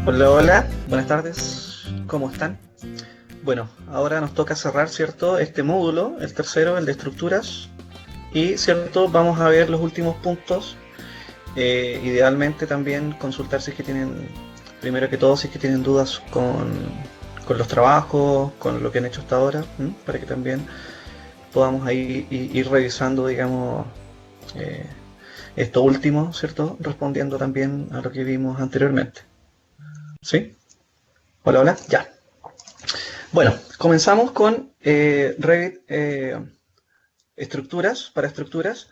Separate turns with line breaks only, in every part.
Hola, hola, buenas tardes, ¿cómo están? Bueno, ahora nos toca cerrar, ¿cierto? Este módulo, el tercero, el de estructuras, y, ¿cierto? Vamos a ver los últimos puntos. Idealmente también consultar si es que tienen, primero que todo, si es que tienen dudas con los trabajos, con lo que han hecho hasta ahora, ¿m? Para que también podamos ahí ir revisando, digamos, eh, esto último, ¿cierto? Respondiendo también a lo que vimos anteriormente. ¿Sí? Hola, hola, ya. Bueno, comenzamos con Revit estructuras, para estructuras.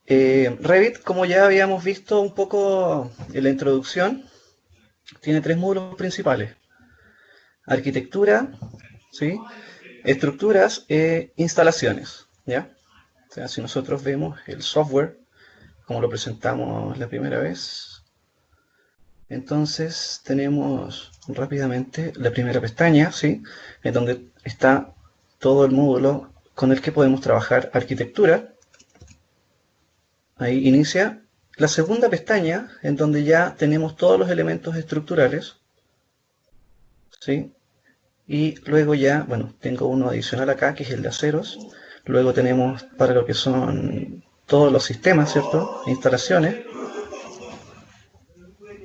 Revit, como ya habíamos visto un poco en la introducción, tiene tres módulos principales. Arquitectura, ¿sí? Estructuras e instalaciones, ¿ya? O sea, si nosotros vemos el software, como lo presentamos la primera vez, entonces tenemos rápidamente la primera pestaña, ¿sí? En donde está todo el módulo con el que podemos trabajar arquitectura. Ahí inicia la segunda pestaña en donde ya tenemos todos los elementos estructurales, ¿sí? Y luego ya, bueno, tengo uno adicional acá que es el de aceros. Luego tenemos para lo que son todos los sistemas, ¿cierto? Instalaciones,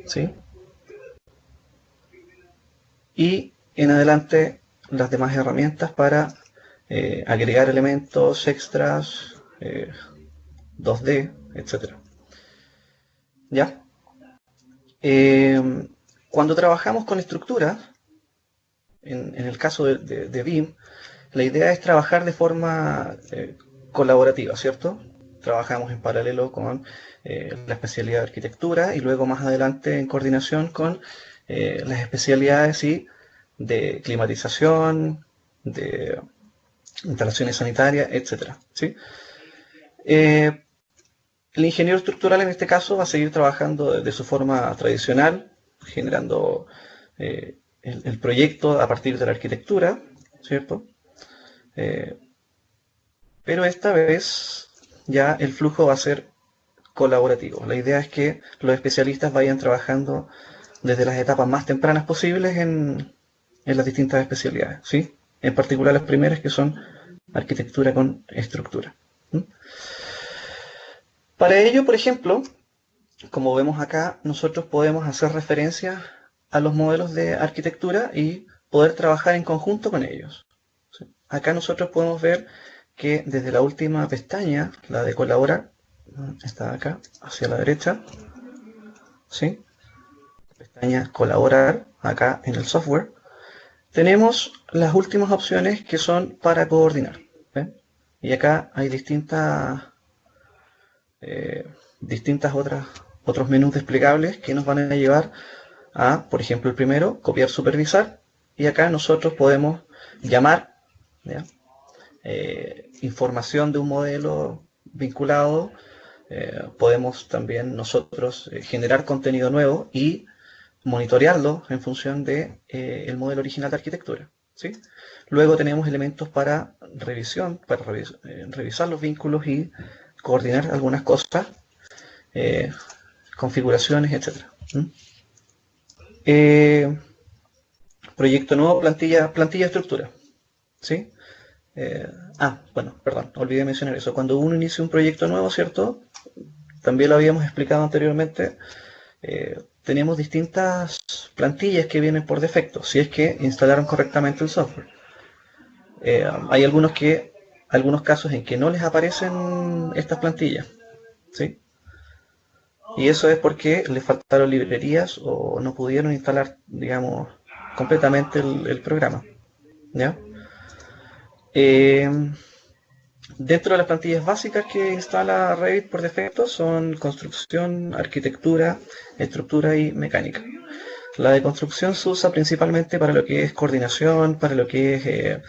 ¿sí? Y en adelante las demás herramientas para agregar elementos extras, 2D, etcétera. ¿Ya? Eh, Cuando trabajamos con estructuras, en el caso de BIM, la idea es trabajar de forma colaborativa, ¿cierto? Trabajamos en paralelo con la especialidad de arquitectura y luego más adelante en coordinación con las especialidades y de climatización, de instalaciones sanitarias, etcétera, ¿sí? Eh, el ingeniero estructural en este caso va a seguir trabajando de su forma tradicional, generando el proyecto a partir de la arquitectura, ¿cierto? Eh, pero esta vez ya el flujo va a ser colaborativo. La idea es que los especialistas vayan trabajando desde las etapas más tempranas posibles en las distintas especialidades, ¿sí? En particular las primeras que son arquitectura con estructura. ¿Mm? Para ello, por ejemplo, como vemos acá, nosotros podemos hacer referencia a los modelos de arquitectura y poder trabajar en conjunto con ellos. ¿Sí? Acá nosotros podemos ver que desde la última pestaña, la de colaborar, está acá, hacia la derecha, ¿sí? Pestaña colaborar, acá en el software, tenemos las últimas opciones que son para coordinar. ¿Ven? Y acá hay eh, distintas otros menús desplegables que nos van a llevar a, por ejemplo, el primero, copiar, supervisar, y acá nosotros podemos llamar, ¿ya? Información de un modelo vinculado, podemos también nosotros generar contenido nuevo y monitorearlo en función de el modelo original de arquitectura, ¿sí? Luego tenemos elementos para revisión, para revisar los vínculos y coordinar algunas cosas, eh, configuraciones, etcétera. ¿Mm? Eh, Proyecto nuevo, plantilla estructura, ¿sí? Bueno, perdón, olvidé mencionar eso. Cuando uno inicia un proyecto nuevo, ¿cierto? También lo habíamos explicado anteriormente, tenemos distintas plantillas que vienen por defecto, si es que instalaron correctamente el software. Hay algunos casos en que no les aparecen estas plantillas, ¿sí? Y eso es porque les faltaron librerías o no pudieron instalar, digamos, completamente el programa, ¿ya? Eh, Dentro de las plantillas básicas que instala Revit por defecto son construcción, arquitectura, estructura y mecánica. La de construcción se usa principalmente para lo que es coordinación, para lo que es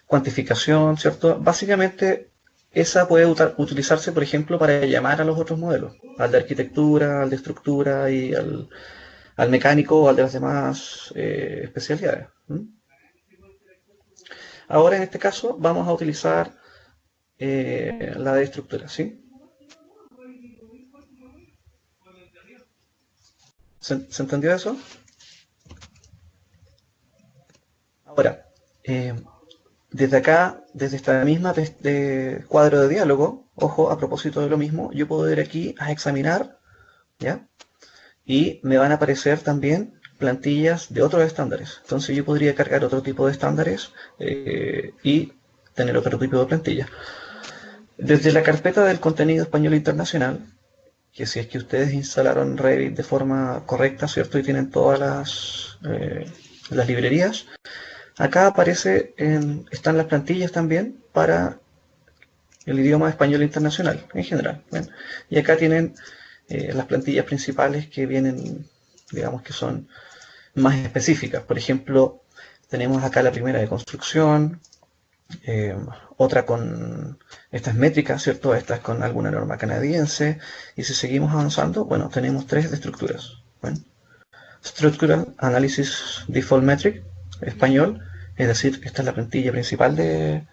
cuantificación, ¿cierto? Básicamente esa puede utilizarse, por ejemplo, para llamar a los otros modelos, al de arquitectura, al de estructura y al mecánico o al de las demás especialidades. ¿Mm? Ahora en este caso vamos a utilizar la de estructura, ¿sí? ¿Se entendió eso? Ahora, desde acá, desde esta misma cuadro de diálogo, ojo, a propósito de lo mismo, yo puedo ir aquí a examinar, ¿ya? Y me van a aparecer también plantillas de otros estándares. Entonces yo podría cargar otro tipo de estándares y tener otro tipo de plantilla. Desde la carpeta del contenido español internacional, que si es que ustedes instalaron Revit de forma correcta, ¿cierto? Y tienen todas las librerías, acá están las plantillas también para el idioma español internacional en general. ¿Ven? Y acá tienen las plantillas principales que vienen, digamos que son más específicas. Por ejemplo, tenemos acá la primera de construcción, otra con estas métricas, ¿cierto? Esta es con alguna norma canadiense. Y si seguimos avanzando, bueno, tenemos 3 de estructuras. ¿Ven? Structural Analysis Default Metric, español, es decir, esta es la plantilla principal de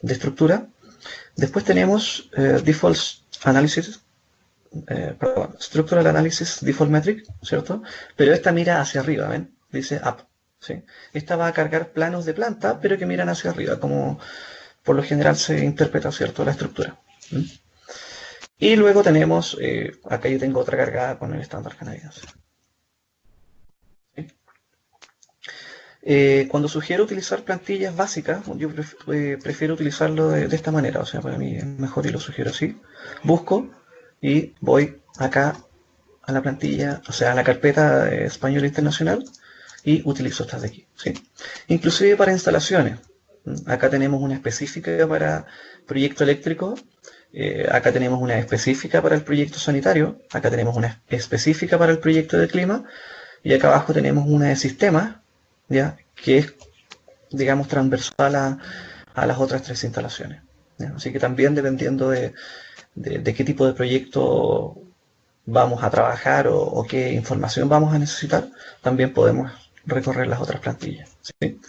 estructura. Después tenemos Default Analysis, perdón, Structural Analysis Default Metric, ¿cierto? Pero esta mira hacia arriba, ¿ven? Dice Up, ¿sí? Esta va a cargar planos de planta, pero que miran hacia arriba, como por lo general se interpreta, ¿cierto? La estructura. ¿Mm? Y luego tenemos, acá yo tengo otra cargada con el estándar canadiense. ¿Sí? Cuando sugiero utilizar plantillas básicas, yo prefiero utilizarlo de esta manera, o sea, para mí es mejor y lo sugiero así. Busco y voy acá a la plantilla, o sea, a la carpeta de español internacional y utilizo estas de aquí, ¿sí? Inclusive para instalaciones. Acá tenemos una específica para proyecto eléctrico, acá tenemos una específica para el proyecto sanitario, acá tenemos una específica para el proyecto de clima y acá abajo tenemos una de sistemas, ¿ya? Que es, digamos, transversal a las otras 3 instalaciones. ¿Ya? Así que también dependiendo de qué tipo de proyecto vamos a trabajar o qué información vamos a necesitar, también podemos recorrer las otras plantillas. ¿Sí?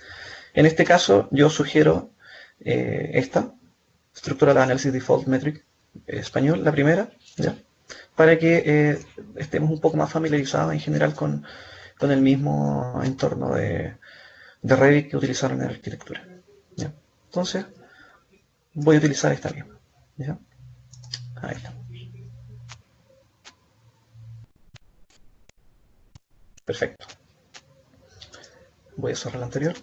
En este caso, yo sugiero esta, Structural Analysis Default Metric español, la primera, ¿ya? Para que estemos un poco más familiarizados en general con el mismo entorno de Revit que utilizaron en la arquitectura. ¿Ya? Entonces, voy a utilizar esta misma. ¿Ya? Ahí está. Perfecto. Voy a cerrar la anterior.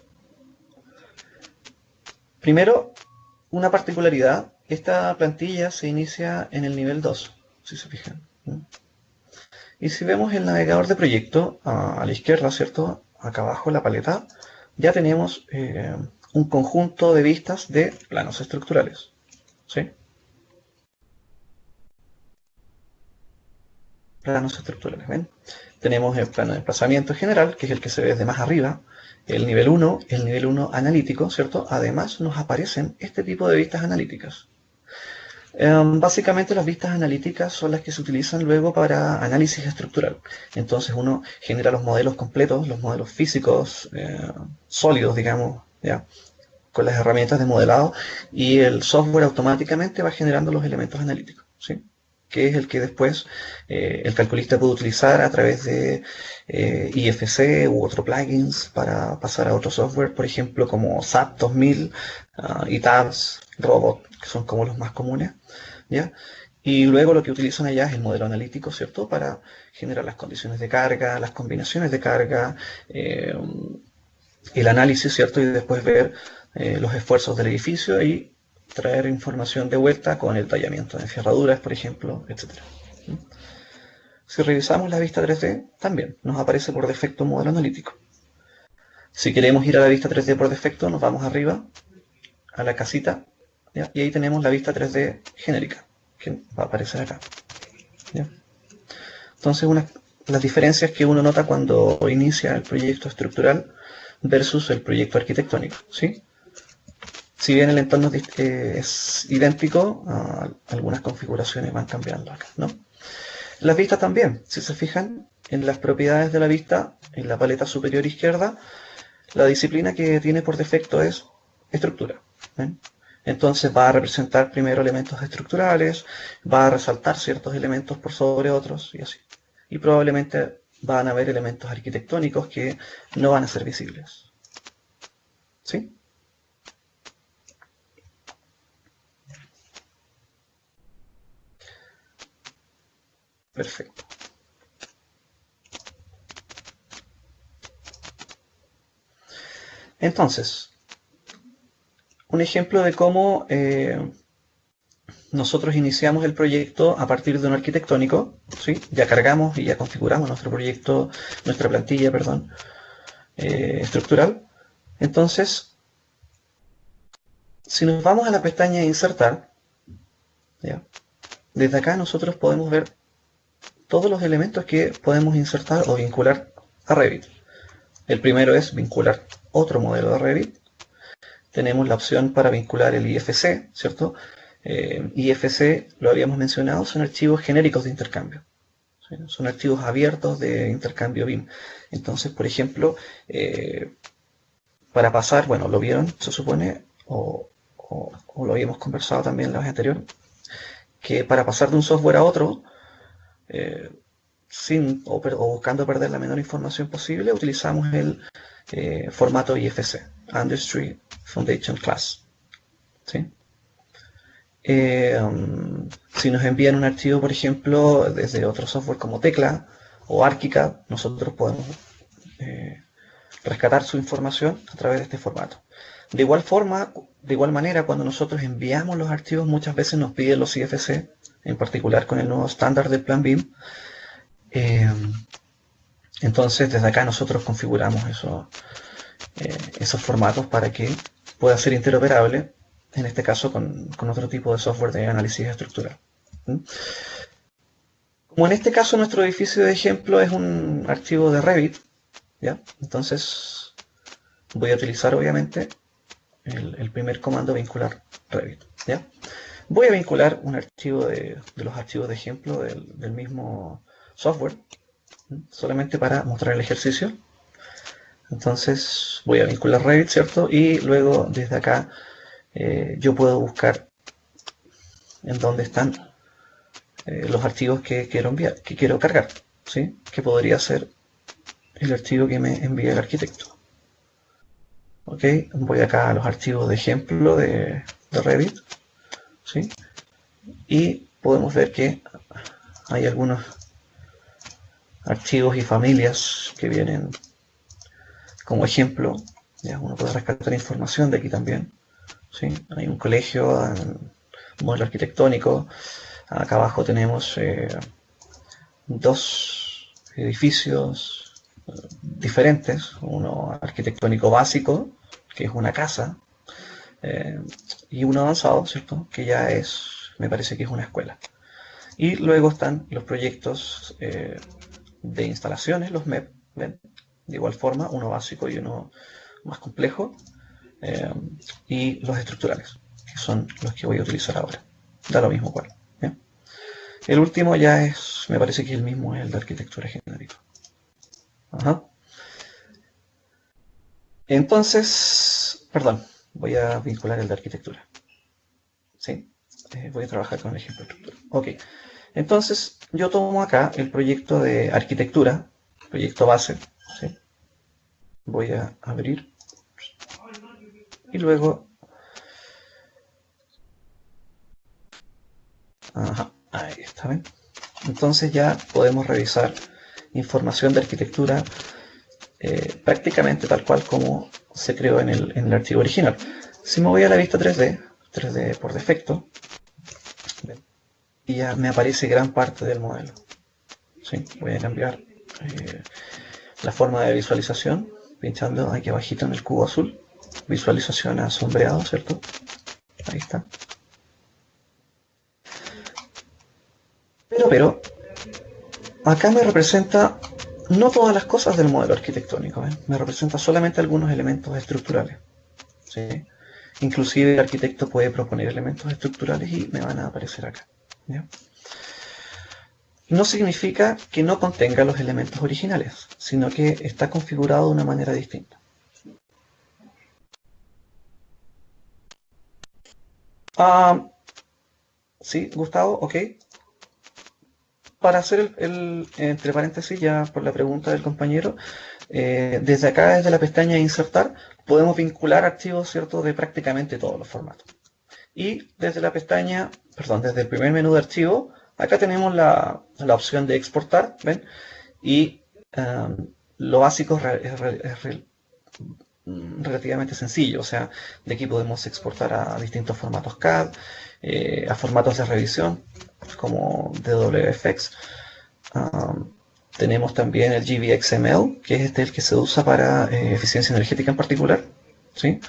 Primero, una particularidad. Esta plantilla se inicia en el nivel 2, si se fijan. Y si vemos el navegador de proyecto, a la izquierda, ¿cierto? Acá abajo, la paleta, ya tenemos un conjunto de vistas de planos estructurales. ¿Sí? Planos estructurales, ¿ven? Tenemos el plano de desplazamiento general, que es el que se ve desde más arriba, el nivel 1 analítico, ¿cierto? Además nos aparecen este tipo de vistas analíticas. Básicamente las vistas analíticas son las que se utilizan luego para análisis estructural. Entonces uno genera los modelos completos, los modelos físicos sólidos, digamos, ¿ya? Con las herramientas de modelado y el software automáticamente va generando los elementos analíticos, ¿sí? Que es el que después el calculista puede utilizar a través de IFC u otro plugins para pasar a otro software, por ejemplo, como SAP 2000, ETABS, Robot, que son como los más comunes, ¿ya? Y luego lo que utilizan allá es el modelo analítico, ¿cierto? Para generar las condiciones de carga, las combinaciones de carga, el análisis, ¿cierto? Y después ver los esfuerzos del edificio y traer información de vuelta con el tallamiento de encerraduras, por ejemplo, etc. Si revisamos la vista 3D, también nos aparece por defecto un modelo analítico. Si queremos ir a la vista 3D por defecto, nos vamos arriba, a la casita, ¿ya? Y ahí tenemos la vista 3D genérica, que va a aparecer acá. ¿Ya? Entonces, las diferencias que uno nota cuando inicia el proyecto estructural versus el proyecto arquitectónico, ¿sí? Si bien el entorno es idéntico, algunas configuraciones van cambiando acá, ¿no? Las vistas también, si se fijan en las propiedades de la vista, en la paleta superior izquierda, la disciplina que tiene por defecto es estructura. ¿Ven? Entonces va a representar primero elementos estructurales, va a resaltar ciertos elementos por sobre otros y así. y probablemente van a haber elementos arquitectónicos que no van a ser visibles. ¿Sí? Perfecto. Entonces, un ejemplo de cómo nosotros iniciamos el proyecto a partir de un arquitectónico, ¿sí? Ya cargamos y ya configuramos nuestro proyecto, nuestra plantilla, perdón, estructural. Entonces, si nos vamos a la pestaña Insertar, ¿ya? Desde acá nosotros podemos ver todos los elementos que podemos insertar o vincular a Revit. El primero es vincular otro modelo de Revit. Tenemos la opción para vincular el IFC, ¿cierto? IFC, lo habíamos mencionado, son archivos genéricos de intercambio. ¿Sí? Son archivos abiertos de intercambio BIM. Entonces, por ejemplo, para pasar, bueno, lo vieron, se supone, o lo habíamos conversado también en la vez anterior, que para pasar de un software a otro, o buscando perder la menor información posible, utilizamos el formato IFC, Industry Foundation Class. ¿Sí? Si nos envían un archivo, por ejemplo, desde otro software como Tecla o ArchiCAD, nosotros podemos rescatar su información a través de este formato. De igual forma, de igual manera, cuando nosotros enviamos los archivos, muchas veces nos piden los IFC, en particular con el nuevo estándar del plan BIM. Entonces, desde acá nosotros configuramos esos formatos para que pueda ser interoperable, en este caso con otro tipo de software de análisis estructural. Como en este caso nuestro edificio de ejemplo es un archivo de Revit, ¿ya? Entonces voy a utilizar obviamente el primer comando vincular Revit, ¿ya? Voy a vincular un archivo de los archivos de ejemplo del mismo software, solamente para mostrar el ejercicio. Entonces voy a vincular Revit, ¿cierto? Y luego desde acá yo puedo buscar en dónde están los archivos que quiero enviar, que quiero cargar, ¿sí? Que podría ser el archivo que me envía el arquitecto. Ok, voy acá a los archivos de ejemplo de Revit, ¿sí? Y podemos ver que hay algunos archivos y familias que vienen como ejemplo. Ya uno puede rescatar información de aquí también, ¿sí? Hay un colegio, un modelo arquitectónico. Acá abajo tenemos dos edificios diferentes, uno arquitectónico básico, que es una casa, y uno avanzado, ¿cierto? Que ya es, me parece que es una escuela. Y luego están los proyectos de instalaciones, los MEP, ¿ven? De igual forma, uno básico y uno más complejo, eh, y los estructurales, que son los que voy a utilizar ahora. Da lo mismo cuál. ¿Bien? El último ya es, me parece que el mismo es el de arquitectura genérico. Ajá. Entonces, perdón, voy a vincular el de arquitectura. ¿Sí? Voy a trabajar con el ejemplo de estructura. Ok. Entonces, yo tomo acá el proyecto de arquitectura, proyecto base, ¿sí? Voy a abrir y luego, ajá, ahí está, ¿ven? Entonces ya podemos revisar información de arquitectura prácticamente tal cual como se creó en el archivo original. Si me voy a la vista 3D por defecto, ¿ven? Y ya me aparece gran parte del modelo. ¿Sí? Voy a cambiar la forma de visualización, pinchando aquí abajito en el cubo azul, visualización a sombreado, ¿cierto? Ahí está. Pero acá me representa no todas las cosas del modelo arquitectónico, ¿eh? Me representa solamente algunos elementos estructurales, ¿sí? Inclusive el arquitecto puede proponer elementos estructurales y me van a aparecer acá, ¿ya? No significa que no contenga los elementos originales, sino que está configurado de una manera distinta. Sí, Gustavo, ok. para hacer entre paréntesis, ya por la pregunta del compañero, desde acá, desde la pestaña Insertar, podemos vincular archivos, ¿cierto?, de prácticamente todos los formatos. Y desde la pestaña, perdón, desde el primer menú de archivo, acá tenemos la opción de exportar, ¿ven? Y lo básico es relativamente sencillo, o sea, de aquí podemos exportar a distintos formatos CAD, a formatos de revisión, como DWFX. Tenemos también el GVXML, que es el que se usa para eficiencia energética en particular, ¿sí?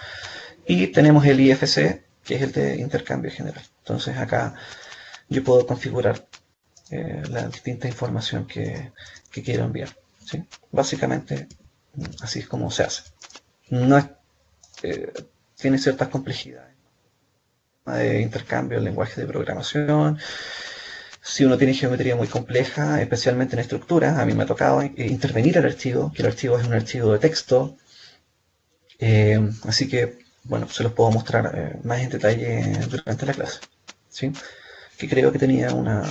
Y tenemos el IFC, que es el de intercambio general. Entonces acá yo puedo configurar la distinta información que quiero enviar, ¿sí? Básicamente, así es como se hace. No es, tiene ciertas complejidades de intercambio en lenguaje de programación. Si uno tiene geometría muy compleja, especialmente en estructuras, a mí me ha tocado intervenir el archivo, que el archivo es un archivo de texto. Así que, bueno, se los puedo mostrar más en detalle durante la clase, ¿sí? Que creo que tenía una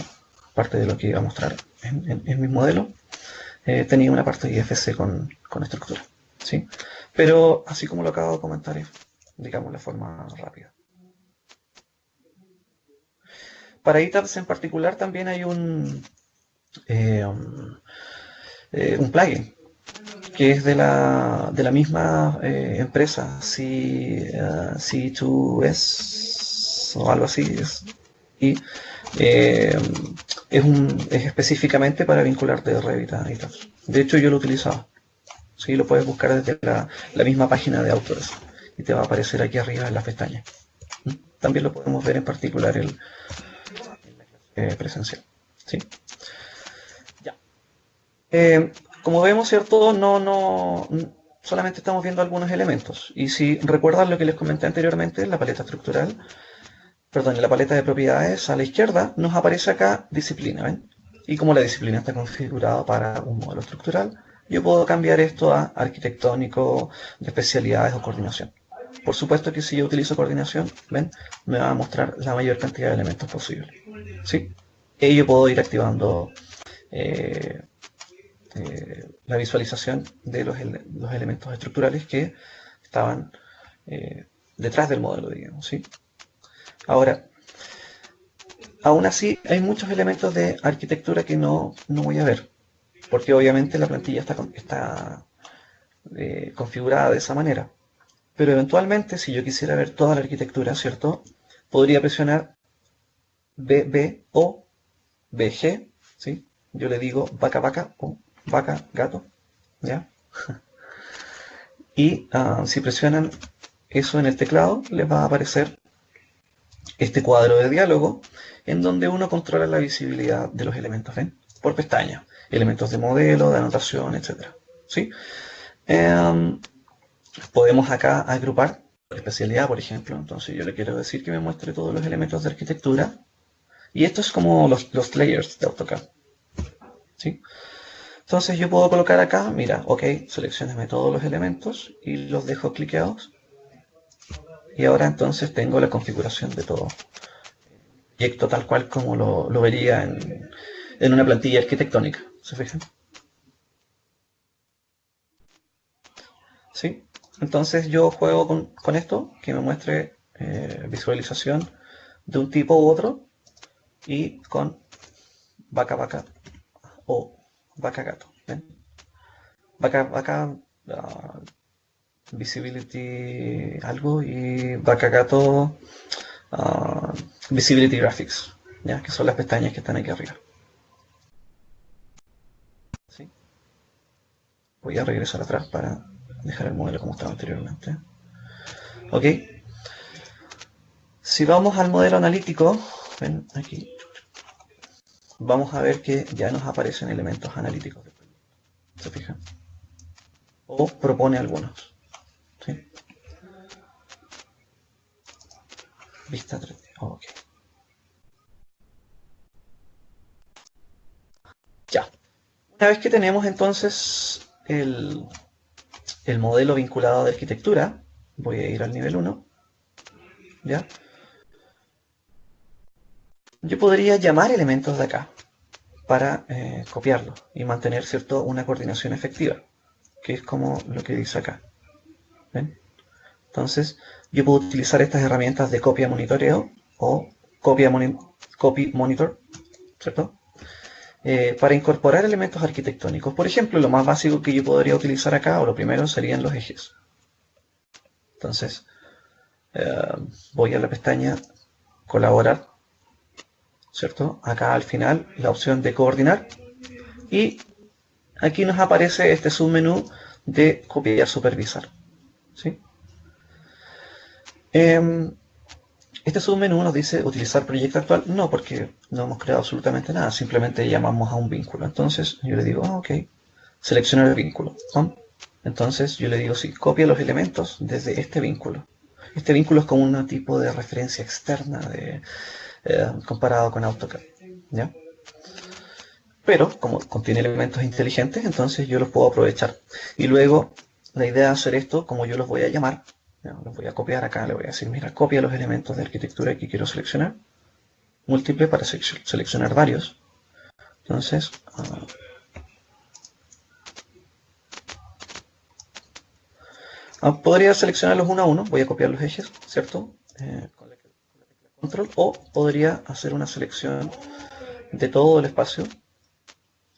parte de lo que iba a mostrar en mi modelo. Tenía una parte de IFC con estructura, ¿sí? Pero así como lo acabo de comentar, digamos, de forma rápida. Para ETABS en particular también hay un plugin que es de la misma empresa, C2S o algo así. Y es específicamente para vincularte de Revit a ETABS. De hecho, yo lo utilizaba. Sí, lo puedes buscar desde la misma página de Autodesk y te va a aparecer aquí arriba en la pestaña. También lo podemos ver en particular en presencial. ¿Sí? Ya. Como vemos, ¿cierto? No, solamente estamos viendo algunos elementos. Y si recuerdan lo que les comenté anteriormente, la paleta estructural, perdón, en la paleta de propiedades a la izquierda nos aparece acá disciplina, ¿ven? Y como la disciplina está configurada para un modelo estructural, yo puedo cambiar esto a arquitectónico, de especialidades o coordinación. Por supuesto que si yo utilizo coordinación, ¿ven? Me va a mostrar la mayor cantidad de elementos posible, ¿sí? Y yo puedo ir activando la visualización de los elementos estructurales que estaban detrás del modelo, digamos, ¿sí? Ahora, aún así hay muchos elementos de arquitectura que no voy a ver, porque obviamente la plantilla está configurada de esa manera. Pero eventualmente, si yo quisiera ver toda la arquitectura, ¿cierto? Podría presionar BB o BG, ¿sí? Yo le digo vaca vaca o vaca gato, ¿ya? Y si presionan eso en el teclado, les va a aparecer este cuadro de diálogo en donde uno controla la visibilidad de los elementos, ¿ven? Por pestaña, elementos de modelo, de anotación, etc. ¿Sí? Podemos acá agrupar por especialidad, por ejemplo. Entonces yo le quiero decir que me muestre todos los elementos de arquitectura. Y esto es como los layers de AutoCAD, ¿sí? Entonces yo puedo colocar acá, mira, ok, seleccioneme todos los elementos y los dejo cliqueados. Y ahora entonces tengo la configuración de todo el proyecto tal cual como lo vería en una plantilla arquitectónica. ¿Se fijan? ¿Sí? Entonces yo juego con esto, que me muestre visualización de un tipo u otro y con vaca vaca o vaca gato. ¿Ven? Vaca vaca visibility algo y vaca gato visibility graphics, ¿ya? Que son las pestañas que están aquí arriba. ¿Sí? Voy a regresar atrás para dejar el modelo como estaba anteriormente. Ok. Si vamos al modelo analítico, ven aquí, vamos a ver que ya nos aparecen elementos analíticos. ¿Se fijan? O propone algunos. ¿Sí? Vista 3D. Ok. Ya. Una vez que tenemos entonces el modelo vinculado de arquitectura, voy a ir al nivel 1. ¿Ya? Yo podría llamar elementos de acá para copiarlo y mantener, ¿cierto?, una coordinación efectiva, que es como lo que dice acá. ¿Ven? Entonces, yo puedo utilizar estas herramientas de copia monitoreo o copy monitor, ¿cierto? Para incorporar elementos arquitectónicos. Por ejemplo, lo más básico que yo podría utilizar acá, o lo primero, serían los ejes. Entonces, voy a la pestaña colaborar, ¿cierto? Acá al final la opción de coordinar y aquí nos aparece este submenú de copiar, supervisar, ¿sí? Este submenú nos dice utilizar proyecto actual. No, porque no hemos creado absolutamente nada. Simplemente llamamos a un vínculo. Entonces yo le digo, ok, seleccionar el vínculo. Entonces yo le digo, sí, copia los elementos desde este vínculo. Este vínculo es como un tipo de referencia externa comparado con AutoCAD, ¿ya? Pero como contiene elementos inteligentes, entonces yo los puedo aprovechar. Y luego la idea de hacer esto, como yo los voy a llamar, los voy a copiar acá, le voy a decir, mira, copia los elementos de arquitectura que quiero seleccionar, múltiple para seleccionar varios. Entonces, podría seleccionarlos uno a uno, voy a copiar los ejes, ¿cierto? Con la tecla control, o podría hacer una selección de todo el espacio.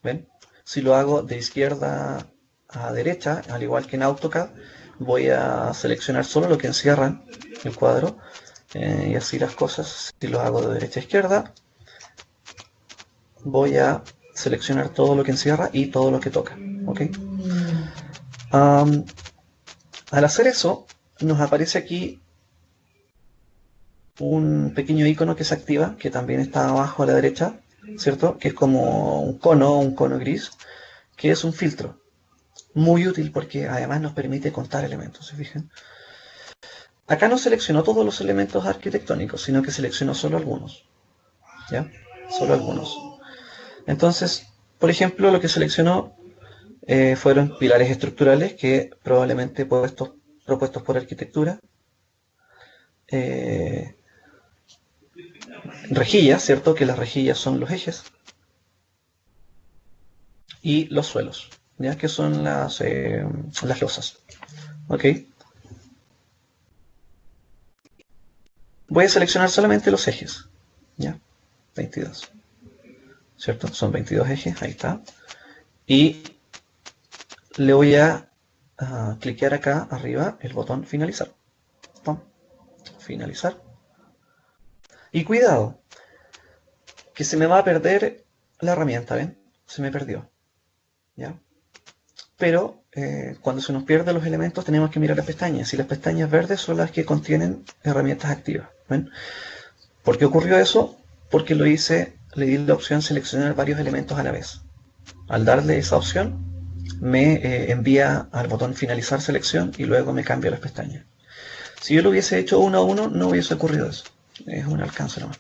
¿Ven? Si lo hago de izquierda a derecha, al igual que en AutoCAD, voy a seleccionar solo lo que encierra el cuadro y así las cosas. Si lo hago de derecha a izquierda, voy a seleccionar todo lo que encierra y todo lo que toca, ¿ok? Al hacer eso, nos aparece aquí un pequeño icono que se activa, que también está abajo a la derecha, ¿cierto? Que es como un cono gris, que es un filtro. Muy útil porque además nos permite contar elementos, ¿se fijan? Acá no seleccionó todos los elementos arquitectónicos, sino que seleccionó solo algunos, ¿ya? Solo algunos. Entonces, por ejemplo, lo que seleccionó fueron pilares estructurales que probablemente propuestos por arquitectura, rejillas, ¿cierto? Que las rejillas son los ejes, y los suelos, ¿ya? Que son las losas, ¿ok? Voy a seleccionar solamente los ejes, ¿ya? 22, ¿cierto? Son 22 ejes, ahí está. Y le voy a cliquear acá arriba el botón finalizar. ¡Pum! Finalizar. Y cuidado, que se me va a perder la herramienta, ¿ven? Se me perdió, ¿ya? Pero cuando se nos pierden los elementos tenemos que mirar las pestañas. Y las pestañas verdes son las que contienen herramientas activas, ¿ven? ¿Por qué ocurrió eso? Porque le di la opción seleccionar varios elementos a la vez. Al darle esa opción, me envía al botón finalizar selección y luego me cambia las pestañas. Si yo lo hubiese hecho uno a uno, no hubiese ocurrido eso. Es un alcance nomás.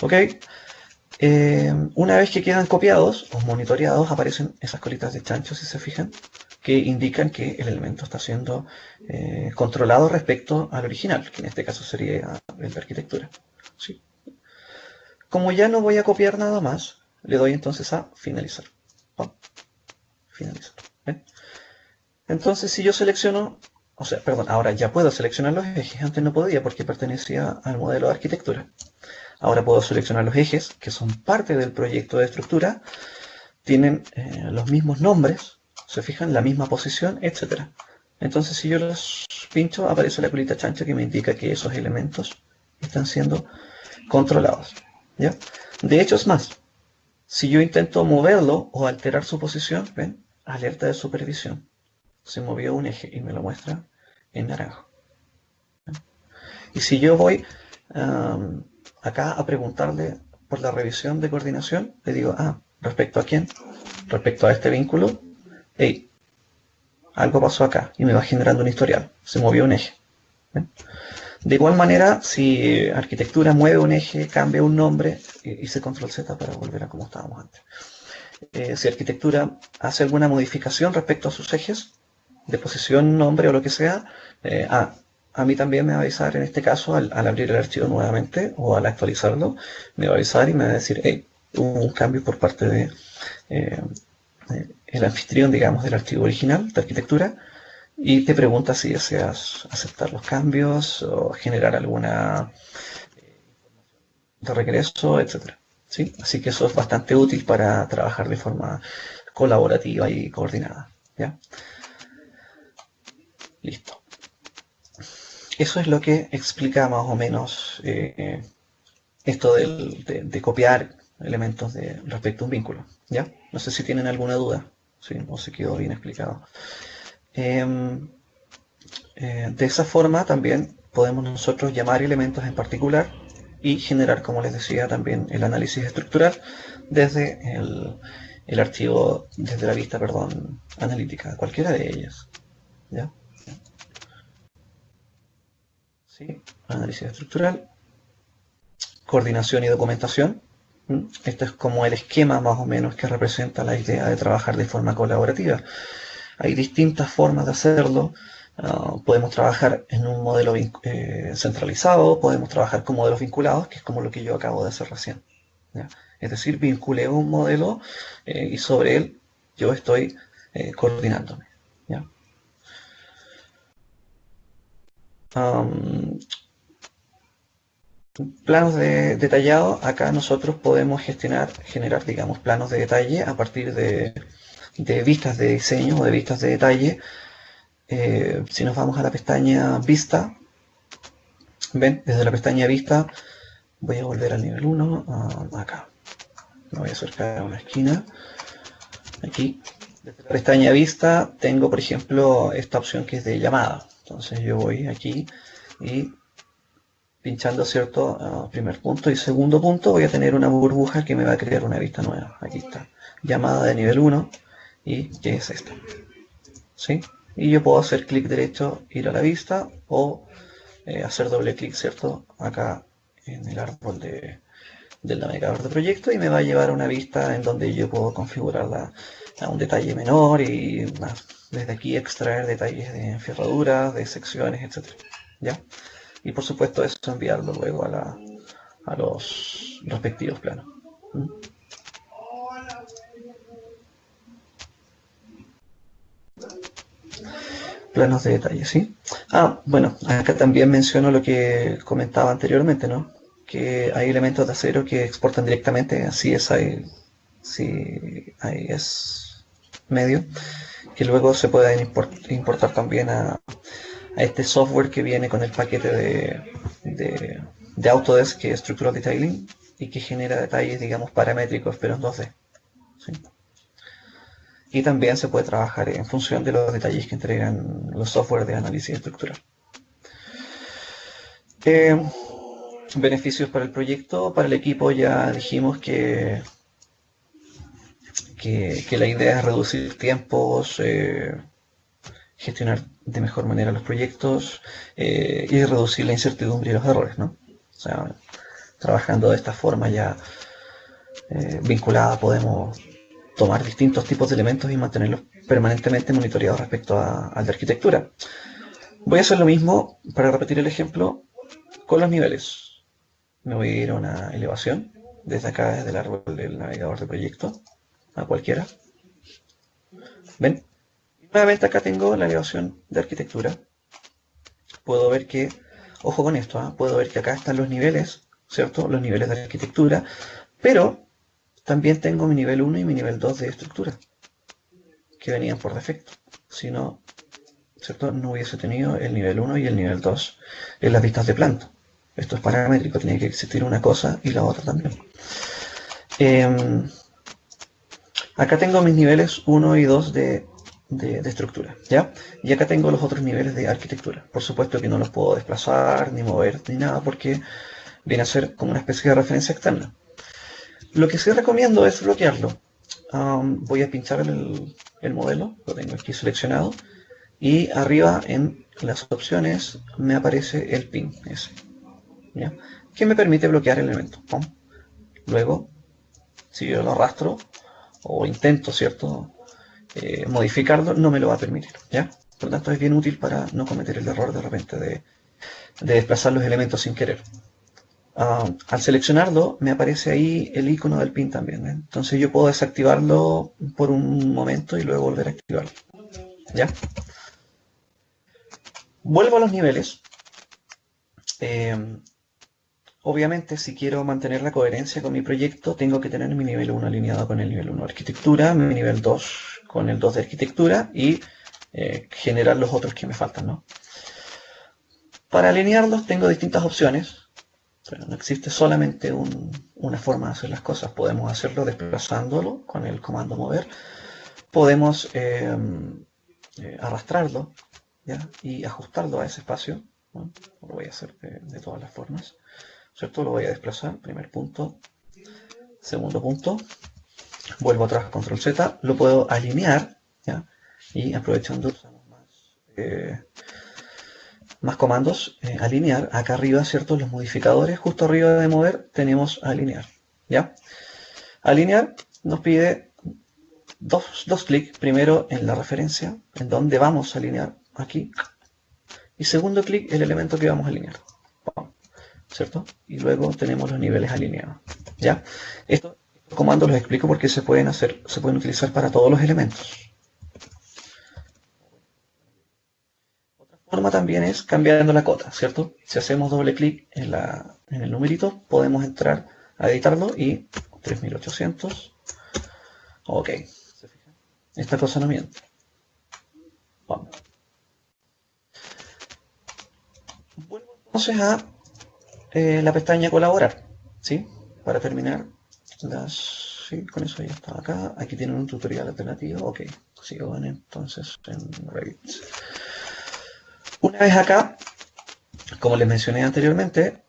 ¿Ok? Una vez que quedan copiados o monitoreados, aparecen esas colitas de chancho, si se fijan, que indican que el elemento está siendo controlado respecto al original, que en este caso sería el de arquitectura. ¿Sí? Como ya no voy a copiar nada más, le doy entonces a finalizar. ¡Pum! Finalizar. ¿Ven? Entonces, si yo selecciono, o sea, perdón, ahora ya puedo seleccionar los ejes. Antes no podía porque pertenecía al modelo de arquitectura. Ahora puedo seleccionar los ejes, que son parte del proyecto de estructura, tienen los mismos nombres, se fijan, la misma posición, etc. Entonces, si yo los pincho, aparece la colita chancha que me indica que esos elementos están siendo controlados, ¿ya? De hecho, es más, si yo intento moverlo o alterar su posición, ¿ven? Alerta de supervisión. Se movió un eje y me lo muestra en naranjo. Y si yo voy acá a preguntarle por la revisión de coordinación, le digo, ¿respecto a quién? Respecto a este vínculo, hey, algo pasó acá y me va generando un historial, se movió un eje. ¿Ven? De igual manera, si arquitectura mueve un eje, cambia un nombre, hice control Z para volver a como estábamos antes. Si arquitectura hace alguna modificación respecto a sus ejes, de posición, nombre o lo que sea, a mí también me va a avisar, en este caso, al abrir el archivo nuevamente o al actualizarlo, me va a avisar y me va a decir, hey, un cambio por parte de el anfitrión, digamos, del archivo original de arquitectura, y te pregunta si deseas aceptar los cambios o generar alguna de regreso, etcétera. ¿Sí? Así que eso es bastante útil para trabajar de forma colaborativa y coordinada. ¿Ya? Listo. Eso es lo que explica más o menos esto de copiar elementos respecto a un vínculo. ¿Ya? No sé si tienen alguna duda, ¿sí? O se quedó bien explicado. De esa forma también podemos nosotros llamar elementos en particular y generar, como les decía, también el análisis estructural desde el archivo, desde la vista, perdón, analítica, cualquiera de ellas. ¿Ya? ¿Sí? Análisis estructural, coordinación y documentación. Este es como el esquema más o menos que representa la idea de trabajar de forma colaborativa. Hay distintas formas de hacerlo. Podemos trabajar en un modelo centralizado, podemos trabajar con modelos vinculados, que es como lo que yo acabo de hacer recién. ¿Ya? Es decir, vinculé un modelo y sobre él yo estoy coordinándome. ¿Ya? Planos detallados, acá nosotros podemos generar, digamos, planos de detalle a partir de vistas de diseño o de vistas de detalle. Si nos vamos a la pestaña Vista, ven, desde la pestaña Vista voy a volver al nivel 1, acá. Me voy a acercar a una esquina. Aquí, desde la pestaña Vista, tengo, por ejemplo, esta opción que es de llamada. Entonces yo voy aquí y pinchando, ¿cierto? Primer punto y segundo punto, voy a tener una burbuja que me va a crear una vista nueva. Aquí está. Llamada de nivel 1 y que es esta. ¿Sí? Y yo puedo hacer clic derecho, ir a la vista o hacer doble clic, ¿cierto? Acá en el árbol del navegador de proyecto y me va a llevar a una vista en donde yo puedo configurarla a un detalle menor y desde aquí extraer detalles de ferraduras, de secciones, etc. ¿Ya? Y por supuesto eso enviarlo luego a los respectivos planos. Planos de detalle, ¿sí? Bueno, acá también menciono lo que comentaba anteriormente, ¿no? Que hay elementos de acero que exportan directamente, así es, hay es medio, que luego se pueden importar también a este software que viene con el paquete de Autodesk, que es Structural Detailing, y que genera detalles, digamos, paramétricos, pero en 2D. ¿Sí? Y también se puede trabajar en función de los detalles que entregan los software de análisis estructural. Beneficios para el proyecto, para el equipo ya dijimos que la idea es reducir tiempos, gestionar de mejor manera los proyectos y reducir la incertidumbre y los errores, ¿no? O sea, trabajando de esta forma ya vinculada podemos tomar distintos tipos de elementos y mantenerlos permanentemente monitoreados respecto a la arquitectura. Voy a hacer lo mismo para repetir el ejemplo con los niveles. Me voy a ir a una elevación, desde acá, desde el árbol del navegador de proyecto, a cualquiera. ¿Ven? Nuevamente acá tengo la elevación de arquitectura. Puedo ver que, ojo con esto, puedo ver que acá están los niveles, ¿cierto? Los niveles de arquitectura, pero también tengo mi nivel 1 y mi nivel 2 de estructura, que venían por defecto. Si no, ¿cierto? No hubiese tenido el nivel 1 y el nivel 2 en las vistas de planta. Esto es paramétrico, tiene que existir una cosa y la otra también. Acá tengo mis niveles 1 y 2 de estructura, ¿ya? Y acá tengo los otros niveles de arquitectura. Por supuesto que no los puedo desplazar, ni mover, ni nada, porque viene a ser como una especie de referencia externa. Lo que sí recomiendo es bloquearlo. Voy a pinchar el modelo, lo tengo aquí seleccionado, y arriba en las opciones me aparece el pin ese, ¿ya? Que me permite bloquear el elemento. ¿No? Luego, si yo lo arrastro o intento, ¿cierto? Modificarlo, no me lo va a permitir, ¿ya? Por lo tanto, es bien útil para no cometer el error de repente de desplazar los elementos sin querer. Al seleccionarlo me aparece ahí el icono del pin también, ¿eh? Entonces yo puedo desactivarlo por un momento y luego volver a activarlo. ¿Ya? Vuelvo a los niveles. Eh, Obviamente, si quiero mantener la coherencia con mi proyecto, tengo que tener mi nivel 1 alineado con el nivel 1 de arquitectura, mi nivel 2 con el 2 de arquitectura y generar los otros que me faltan, ¿no? Para alinearlos tengo distintas opciones. Pero no existe solamente una forma de hacer las cosas. Podemos hacerlo desplazándolo con el comando mover. Podemos arrastrarlo, ¿ya? Y ajustarlo a ese espacio, ¿no? Lo voy a hacer de todas las formas. ¿Cierto? Lo voy a desplazar. Primer punto. Segundo punto. Vuelvo atrás, control Z. Lo puedo alinear, ¿ya? Y aprovechando usamos más comandos, alinear, acá arriba, ¿cierto? Los modificadores, justo arriba de mover, tenemos alinear, ¿ya? Alinear nos pide dos clics, primero en la referencia, en donde vamos a alinear, aquí, y segundo clic, el elemento que vamos a alinear, ¿cierto? Y luego tenemos los niveles alineados, ¿ya? Estos comandos los explico porque se pueden utilizar para todos los elementos. Forma también es cambiando la cota, ¿cierto? Si hacemos doble clic en el numerito, podemos entrar a editarlo y 3800. Ok. Esta cosa no miente. Vamos. Vuelvo entonces a la pestaña colaborar, ¿sí? Para terminar sí, con eso ya estaba acá. Aquí tienen un tutorial alternativo. Ok. Sigo entonces en Revit. Una vez acá, como les mencioné anteriormente,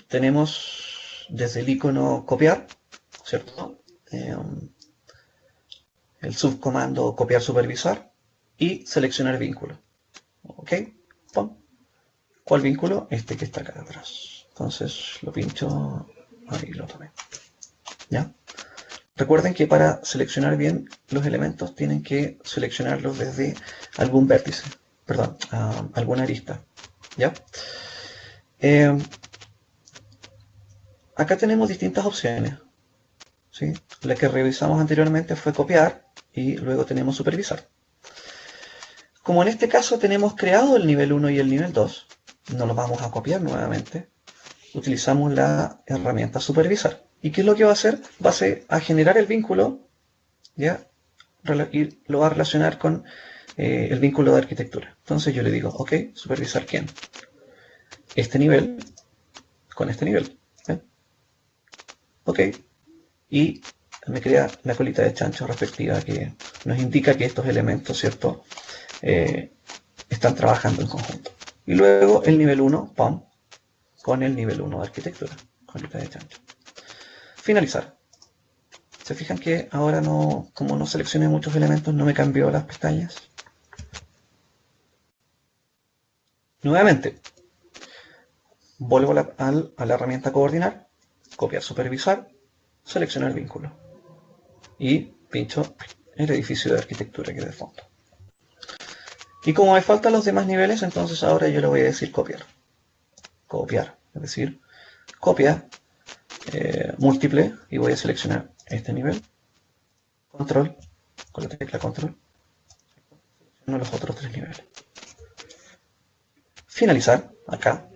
tenemos desde el icono copiar, ¿cierto? El subcomando copiar supervisar y seleccionar vínculo. ¿Ok? ¡Pum! ¿Cuál vínculo? Este que está acá atrás. Entonces lo pincho, ahí lo tomé. ¿Ya? Recuerden que para seleccionar bien los elementos tienen que seleccionarlos desde algún vértice, perdón, alguna arista. ¿Ya? Eh, Acá tenemos distintas opciones. ¿Sí? La que revisamos anteriormente fue copiar y luego tenemos supervisar. Como en este caso tenemos creado el nivel 1 y el nivel 2, no lo vamos a copiar nuevamente. Utilizamos la herramienta supervisar. ¿Y qué es lo que va a hacer? Va a generar el vínculo, ¿ya? Y lo va a relacionar con el vínculo de arquitectura. Entonces yo le digo, ok, supervisar quién. Este nivel con este nivel. ¿eh? Ok. Y me crea la colita de chancho respectiva que nos indica que estos elementos, ¿cierto? Están trabajando en conjunto. Y luego el nivel 1, ¡pum!, con el nivel 1 de arquitectura, colita de chancho. Finalizar. ¿Se fijan que ahora no, como no seleccioné muchos elementos, no me cambió las pestañas? Nuevamente, vuelvo a la herramienta coordinar, copiar, supervisar, seleccionar vínculo y pincho el edificio de arquitectura que de fondo. Y como me faltan los demás niveles, entonces ahora yo le voy a decir copiar. Copiar, es decir, copia múltiple y voy a seleccionar este nivel. Control, con la tecla control, selecciono los otros tres niveles. Finalizar, acá.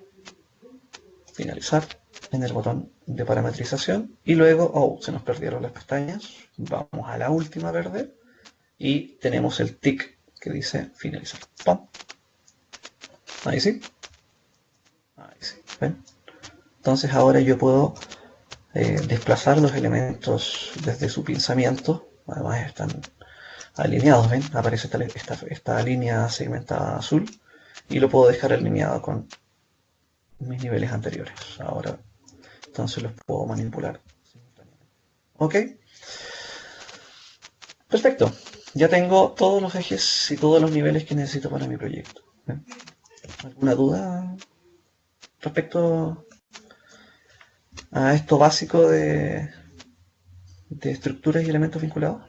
Finalizar en el botón de parametrización y luego, oh, se nos perdieron las pestañas. Vamos a la última verde y tenemos el tick que dice finalizar. ¡Pum! Ahí sí. Ahí sí. ¿Ven? Entonces ahora yo puedo desplazar los elementos desde su pinzamiento. Además están alineados, ¿ven? Aparece esta línea segmentada azul y lo puedo dejar alineado con mis niveles anteriores. Ahora entonces los puedo manipular. ¿Ok? Perfecto. Ya tengo todos los ejes y todos los niveles que necesito para mi proyecto. ¿Ven? ¿Alguna duda respecto a esto básico de estructuras y elementos vinculados?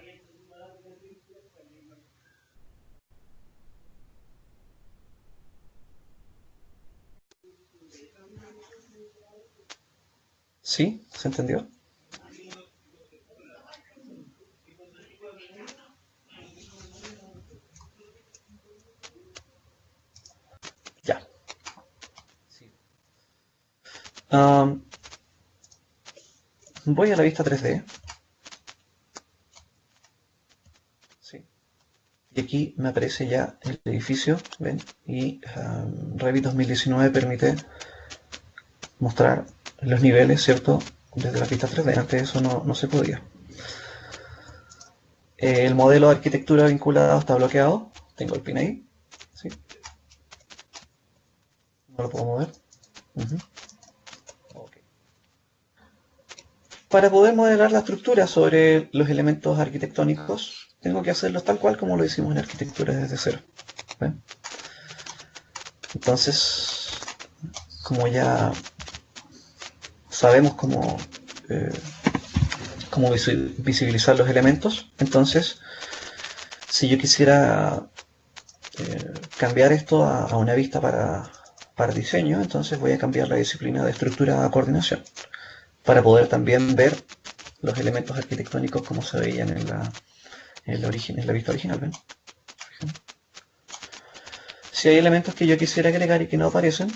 ¿Sí? ¿Se entendió? Ya. Am, Voy a la vista 3D. Sí. Y aquí me aparece ya el edificio, ¿ven? Y Revit 2019 permite mostrar los niveles, ¿cierto? Desde la pista 3D. Antes eso no se podía. El modelo de arquitectura vinculado está bloqueado. Tengo el pin ahí. ¿Sí? No lo puedo mover. Ujú. Ok. Para poder modelar la estructura sobre los elementos arquitectónicos, tengo que hacerlo tal cual como lo hicimos en arquitectura desde cero. ¿Ven? Entonces, como ya sabemos eh, cómo visibilizar los elementos, entonces, si yo quisiera cambiar esto a una vista para diseño, entonces voy a cambiar la disciplina de estructura a coordinación para poder también ver los elementos arquitectónicos como se veían en la vista original. ¿Ven? Si hay elementos que yo quisiera agregar y que no aparecen,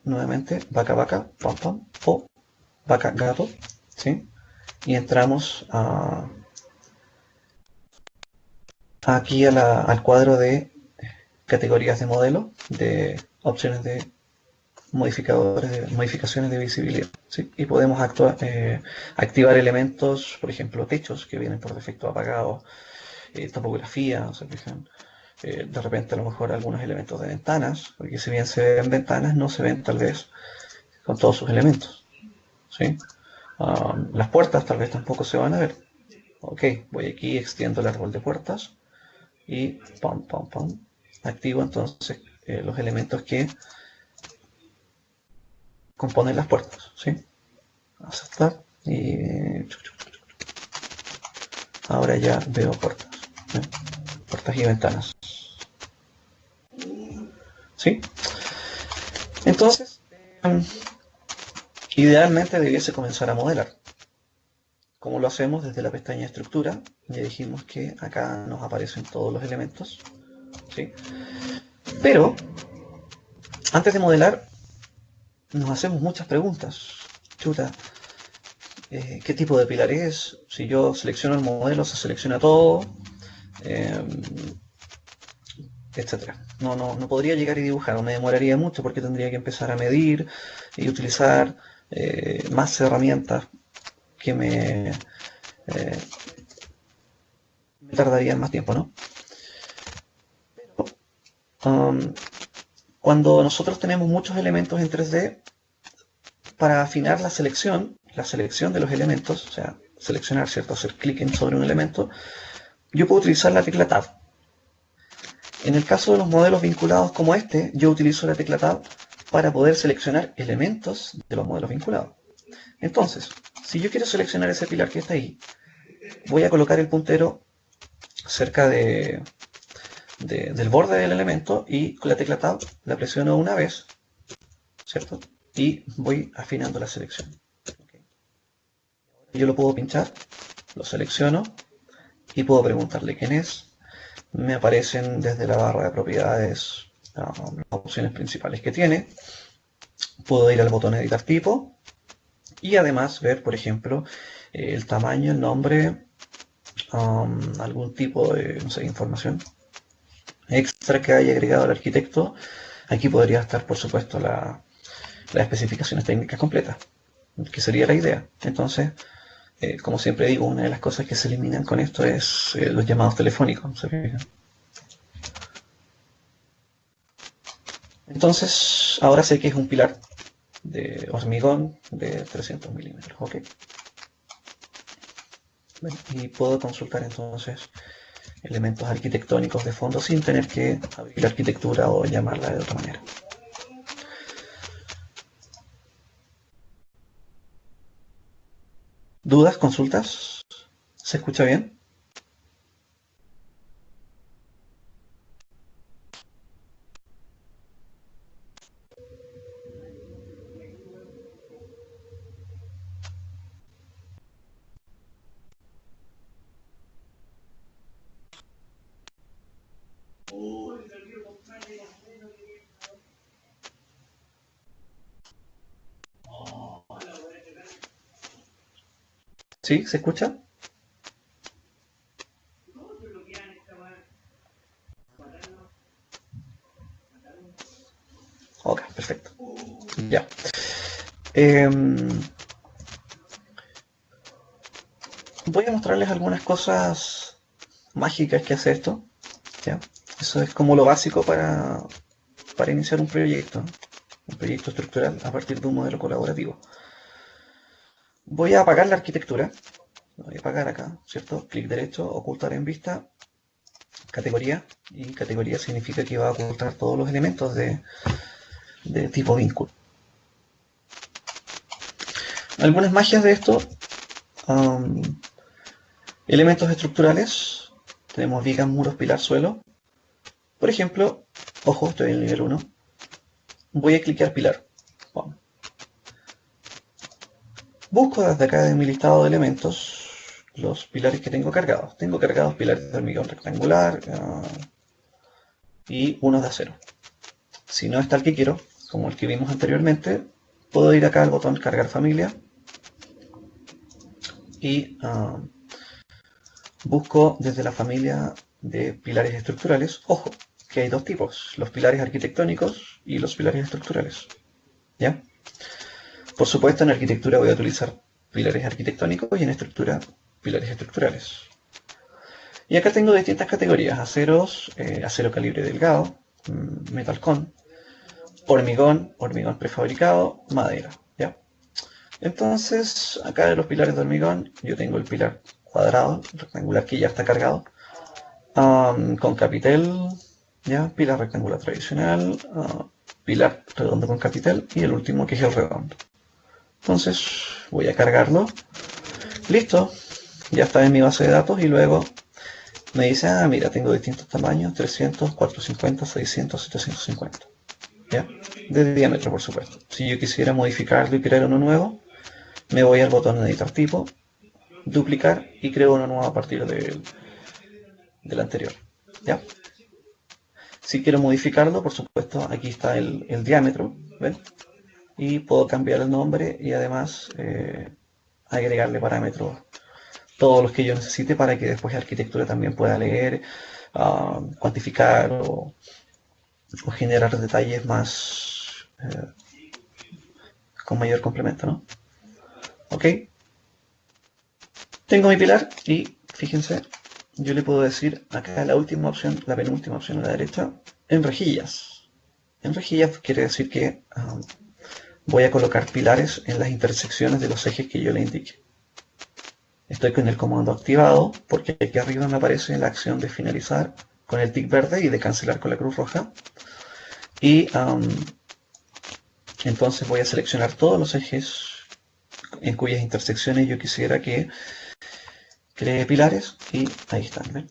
nuevamente vaca vaca, pam pam, o vaca gato, ¿sí? Y entramos aquí al cuadro de categorías de modelo, de opciones de modificadores, de modificaciones de visibilidad, ¿sí? Y podemos activar elementos, por ejemplo, techos que vienen por defecto apagados, topografía, ¿se fijan? De repente a lo mejor algunos elementos de ventanas, porque si bien se ven ventanas, no se ven tal vez con todos sus elementos, ¿sí? Las puertas tal vez tampoco se van a ver. Ok, voy aquí, extiendo el árbol de puertas y pam, pam, pam, activo entonces los elementos que componen las puertas, ¿sí? Aceptar y ahora ya veo puertas, ¿sí? Puertas y ventanas, ¿sí? Entonces, idealmente debiese comenzar a modelar. ¿Cómo lo hacemos? Desde la pestaña estructura. Ya dijimos que acá nos aparecen todos los elementos, ¿sí? Pero antes de modelar nos hacemos muchas preguntas. Chuta, ¿qué tipo de pilar es? Si yo selecciono el modelo, se selecciona todo, eh, etcétera. No podría llegar y dibujar, o me demoraría mucho porque tendría que empezar a medir y utilizar más herramientas que eh, me tardarían más tiempo, ¿no? Um, Cuando nosotros tenemos muchos elementos en 3D, para afinar la selección de los elementos, o sea, seleccionar, ¿cierto? Hacer clic sobre un elemento, yo puedo utilizar la tecla Tab. En el caso de los modelos vinculados como este, yo utilizo la tecla Tab para poder seleccionar elementos de los modelos vinculados. Entonces, si yo quiero seleccionar ese pilar que está ahí, voy a colocar el puntero cerca del borde del elemento y con la tecla Tab la presiono una vez, ¿cierto? Y voy afinando la selección. Yo lo puedo pinchar, lo selecciono y puedo preguntarle quién es. Me aparecen desde la barra de propiedades las opciones principales que tiene. Puedo ir al botón editar tipo y además ver, por ejemplo, el tamaño, el nombre, algún tipo de, no sé, información extra que haya agregado el arquitecto. Aquí podría estar, por supuesto, las especificaciones técnicas completas, que sería la idea. Entonces, como siempre digo, una de las cosas que se eliminan con esto es los llamados telefónicos. ¿Se fijan? Entonces, ahora sé que es un pilar de hormigón de 300 milímetros. ¿Ok? Bueno, y puedo consultar entonces elementos arquitectónicos de fondo sin tener que abrir la arquitectura o llamarla de otra manera. ¿Dudas? ¿Consultas? ¿Se escucha bien? ¿Sí? ¿Se escucha? Ok, perfecto. Ya. Voy a mostrarles algunas cosas mágicas que hace esto. ¿Ya? Eso es como lo básico para iniciar un proyecto estructural a partir de un modelo colaborativo. Voy a apagar la arquitectura. Lo voy a apagar acá, ¿cierto? Clic derecho, ocultar en vista, categoría. Y categoría significa que va a ocultar todos los elementos de tipo vínculo. Algunas magias de esto. Um, elementos estructurales. Tenemos vigas, muros, pilar, suelo. Por ejemplo, ojo, estoy en el nivel 1. Voy a clicar pilar. Bueno. Busco desde acá de mi listado de elementos los pilares que tengo cargados. Tengo cargados pilares de hormigón rectangular y unos de acero. Si no está el que quiero, como el que vimos anteriormente, puedo ir acá al botón cargar familia y busco desde la familia de pilares estructurales. Ojo, que hay dos tipos, los pilares arquitectónicos y los pilares estructurales. ¿Ya? Por supuesto, en arquitectura voy a utilizar pilares arquitectónicos y en estructura pilares estructurales. Y acá tengo distintas categorías: aceros, acero calibre delgado, metalcon, hormigón, hormigón prefabricado, madera. ¿Ya? Entonces, acá de los pilares de hormigón, yo tengo el pilar cuadrado, rectangular, que ya está cargado, con capitel, ¿ya? Pilar rectangular tradicional, pilar redondo con capitel y el último que es el redondo. Entonces voy a cargarlo. Listo, ya está en mi base de datos y luego me dice, mira, tengo distintos tamaños, 300, 450, 600, 750. ¿Ya? De diámetro, por supuesto. Si yo quisiera modificarlo y crear uno nuevo, me voy al botón editar tipo, duplicar y creo uno nuevo a partir del anterior. ¿Ya? Si quiero modificarlo, por supuesto, aquí está el diámetro, ¿ven? Y puedo cambiar el nombre y además agregarle parámetros, todos los que yo necesite, para que después la arquitectura también pueda leer, cuantificar o generar detalles más con mayor complemento, ¿no? Ok, tengo mi pilar y fíjense, yo le puedo decir acá la última opción, la penúltima opción a la derecha, en rejillas. En rejillas quiere decir que voy a colocar pilares en las intersecciones de los ejes que yo le indique. Estoy con el comando activado porque aquí arriba me aparece la acción de finalizar con el tic verde y de cancelar con la cruz roja. Y entonces voy a seleccionar todos los ejes en cuyas intersecciones yo quisiera que cree pilares y ahí están, ¿ven?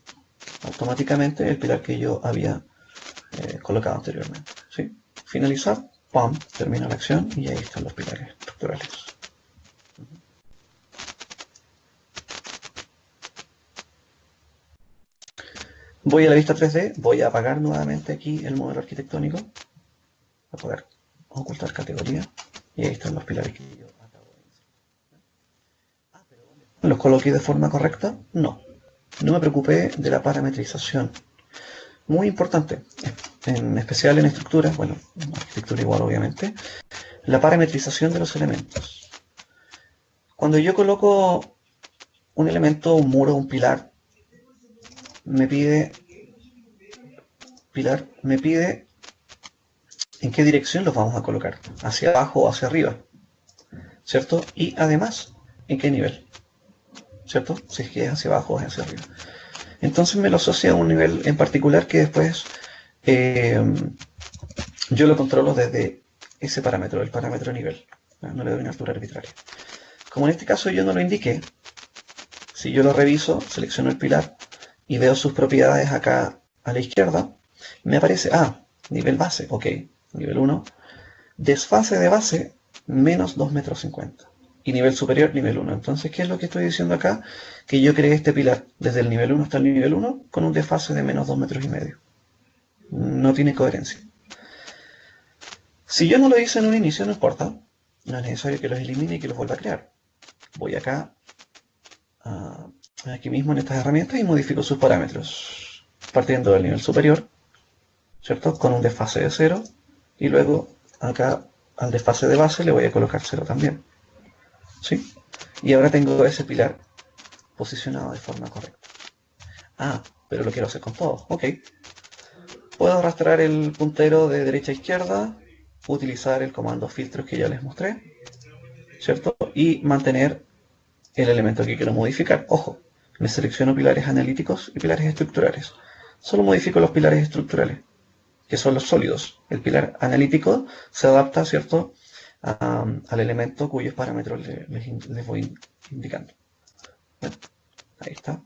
Automáticamente el pilar que yo había colocado anteriormente. ¿Sí? Finalizar, ¡pum! Termina la acción y ahí están los pilares estructurales. Voy a la vista 3D, voy a apagar nuevamente aquí el modelo arquitectónico, a poder ocultar categoría, y ahí están los pilares que yo acabo de insertar. ¿Los coloqué de forma correcta? No. No me preocupé de la parametrización. Muy importante, en especial en estructuras, bueno, en arquitectura igual obviamente, la parametrización de los elementos. Cuando yo coloco un elemento, un muro, un pilar, me pide en qué dirección los vamos a colocar, hacia abajo o hacia arriba, ¿cierto? Y además, en qué nivel, ¿cierto? Si es que es hacia abajo o es hacia arriba. Entonces me lo asocia a un nivel en particular que después yo lo controlo desde ese parámetro, el parámetro nivel. No le doy una altura arbitraria. Como en este caso yo no lo indiqué, si yo lo reviso, selecciono el pilar y veo sus propiedades acá a la izquierda, me aparece, nivel base, ok, nivel 1, desfase de base, menos 2,50 metros. Y nivel superior, nivel 1. Entonces, ¿qué es lo que estoy diciendo acá? Que yo creé este pilar desde el nivel 1 hasta el nivel 1 con un desfase de menos 2,5 metros. No tiene coherencia. Si yo no lo hice en un inicio, no importa. No es necesario que los elimine y que los vuelva a crear. Voy acá, aquí mismo en estas herramientas y modifico sus parámetros, partiendo del nivel superior, ¿cierto? Con un desfase de 0, y luego acá al desfase de base le voy a colocar 0 también, ¿sí? Y ahora tengo ese pilar posicionado de forma correcta. Pero lo quiero hacer con todo, ok. Puedo arrastrar el puntero de derecha a izquierda, utilizar el comando filtros que ya les mostré, ¿cierto? Y mantener el elemento que quiero modificar. Ojo, me selecciono pilares analíticos y pilares estructurales. Solo modifico los pilares estructurales, que son los sólidos. El pilar analítico se adapta, ¿cierto?, al elemento cuyos parámetros les voy indicando. Bueno, ahí está.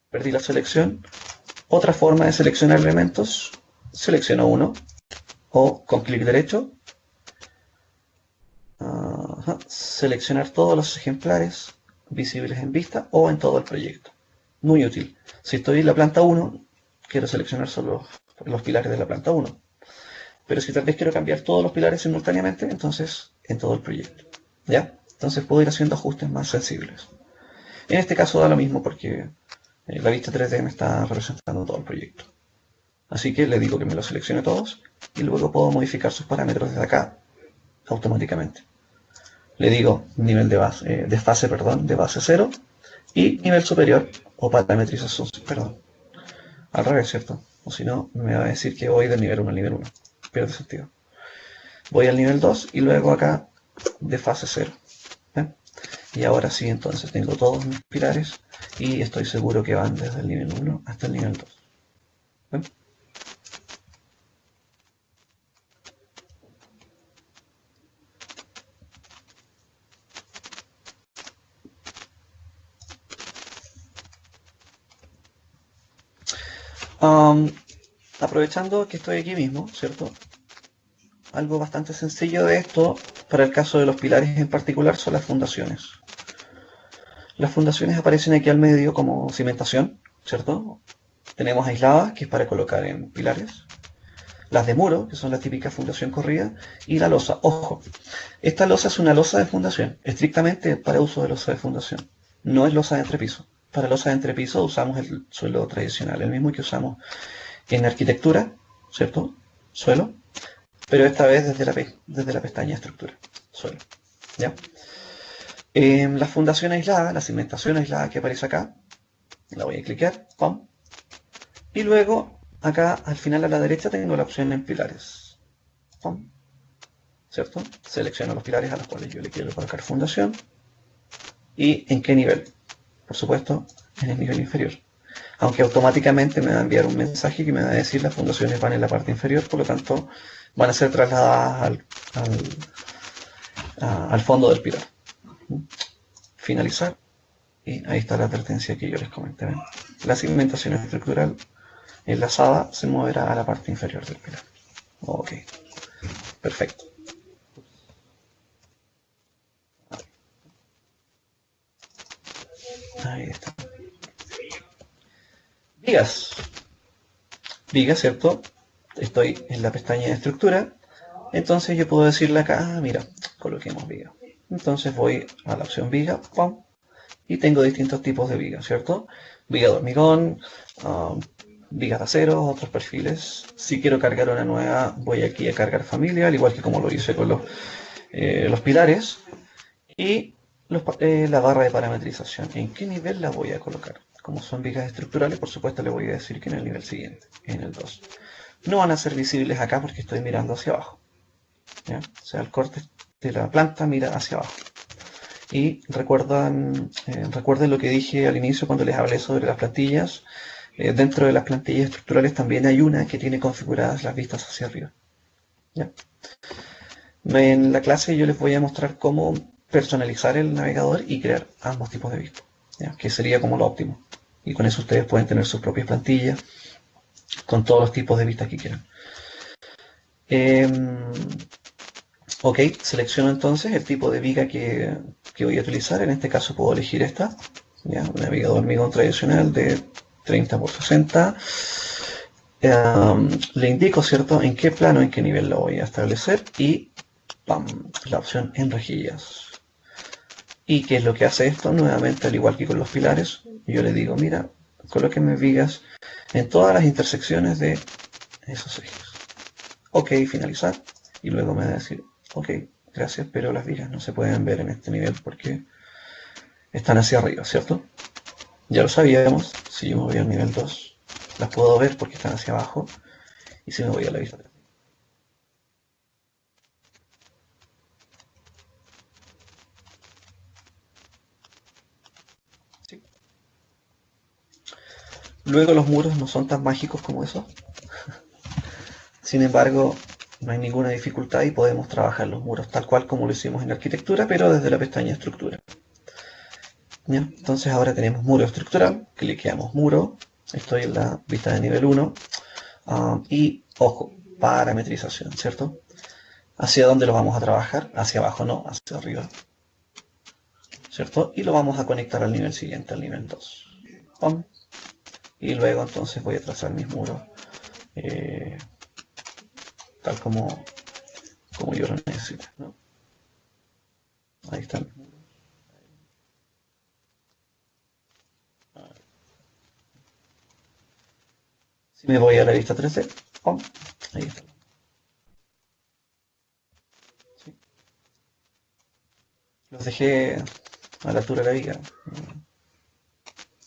Perdí la selección. Otra forma de seleccionar elementos, selecciono uno, o con clic derecho, seleccionar todos los ejemplares visibles en vista o en todo el proyecto. Muy útil. Si estoy en la planta 1, quiero seleccionar solo los pilares de la planta 1. Pero si tal vez quiero cambiar todos los pilares simultáneamente, entonces en todo el proyecto. ¿Ya? Entonces puedo ir haciendo ajustes más sensibles. En este caso da lo mismo porque la vista 3D me está representando todo el proyecto. Así que le digo que me los seleccione todos y luego puedo modificar sus parámetros desde acá automáticamente. Le digo nivel de base, desfase, de base 0 y nivel superior o parametrización, al revés, ¿cierto? O si no, me va a decir que voy del nivel 1 al nivel 1. Pierde sentido. Voy al nivel 2 y luego acá desfase 0. ¿Ven? Y ahora sí, entonces tengo todos mis pilares y estoy seguro que van desde el nivel 1 hasta el nivel 2. ¿Ven? Aprovechando que estoy aquí mismo, ¿cierto? Algo bastante sencillo de esto, para el caso de los pilares en particular, son las fundaciones. Las fundaciones aparecen aquí al medio como cimentación, ¿cierto? Tenemos aisladas, que es para colocar en pilares. Las de muro, que son la típica fundación corrida. Y la losa. Ojo, esta losa es una losa de fundación, estrictamente para uso de losa de fundación. No es losa de entrepiso. Para losa de entrepiso usamos el suelo tradicional, el mismo que usamos en arquitectura, ¿cierto? Suelo. Pero esta vez desde la pestaña estructura, suelo. ¿Ya? La fundación aislada, la cimentación aislada que aparece acá, la voy a clicar, ¡pum! Y luego, acá al final a la derecha tengo la opción en pilares, ¡pum! ¿Cierto? Selecciono los pilares a los cuales yo le quiero colocar fundación. ¿Y en qué nivel? Por supuesto, en el nivel inferior. Aunque automáticamente me va a enviar un mensaje que me va a decir las fundaciones van en la parte inferior, por lo tanto van a ser trasladadas al fondo del pilar. Finalizar. Y ahí está la advertencia que yo les comenté. ¿Ven? La cimentación estructural enlazada se moverá a la parte inferior del pilar. Ok. Perfecto. Ahí está. Vigas. Vigas, ¿cierto? Estoy en la pestaña de estructura. Entonces yo puedo decirle acá, mira, coloquemos viga. Entonces voy a la opción viga, ¡pum! Y tengo distintos tipos de vigas, ¿cierto? Viga de hormigón, vigas de acero, otros perfiles. Si quiero cargar una nueva, voy aquí a cargar familia, al igual que como lo hice con los pilares. Y la barra de parametrización. ¿En qué nivel la voy a colocar? Como son vigas estructurales, por supuesto le voy a decir que en el nivel siguiente, en el 2. No van a ser visibles acá porque estoy mirando hacia abajo. ¿Ya? O sea, el corte de la planta mira hacia abajo. Y recuerden lo que dije al inicio cuando les hablé sobre las plantillas. Dentro de las plantillas estructurales también hay una que tiene configuradas las vistas hacia arriba. ¿Ya? En la clase yo les voy a mostrar cómo personalizar el navegador y crear ambos tipos de vistas, ¿ya? Que sería como lo óptimo. Y con eso ustedes pueden tener sus propias plantillas con todos los tipos de vistas que quieran. Ok, selecciono entonces el tipo de viga que voy a utilizar. En este caso puedo elegir esta, ¿ya? Una viga de hormigón tradicional de 30 por 60. Le indico, ¿cierto?, en qué plano, en qué nivel lo voy a establecer y ¡pam!, la opción en rejillas. ¿Y qué es lo que hace esto? Nuevamente, al igual que con los pilares, yo le digo, mira, colóquenme vigas en todas las intersecciones de esos ejes. Ok, finalizar. Y luego me va a decir, ok, gracias, pero las vigas no se pueden ver en este nivel porque están hacia arriba, ¿cierto? Ya lo sabíamos, si yo me voy al nivel 2, las puedo ver porque están hacia abajo. Y si me voy a la vista 3. ¿Sí? Luego los muros no son tan mágicos como eso. Sin embargo, no hay ninguna dificultad y podemos trabajar los muros tal cual como lo hicimos en arquitectura, pero desde la pestaña estructura. ¿Ya? Entonces ahora tenemos muro estructural, cliqueamos muro, estoy en la vista de nivel 1, y ojo, parametrización, ¿cierto? ¿Hacia dónde lo vamos a trabajar? Hacia abajo no, hacia arriba, ¿cierto? Y lo vamos a conectar al nivel siguiente, al nivel 2. ¡Pum! Y luego entonces voy a trazar mis muros eh, tal como yo lo necesito, ¿no? Ahí están. Si me voy a la vista 3D, ¡pum! Ahí está. ¿Sí? Los dejé a la altura de la viga.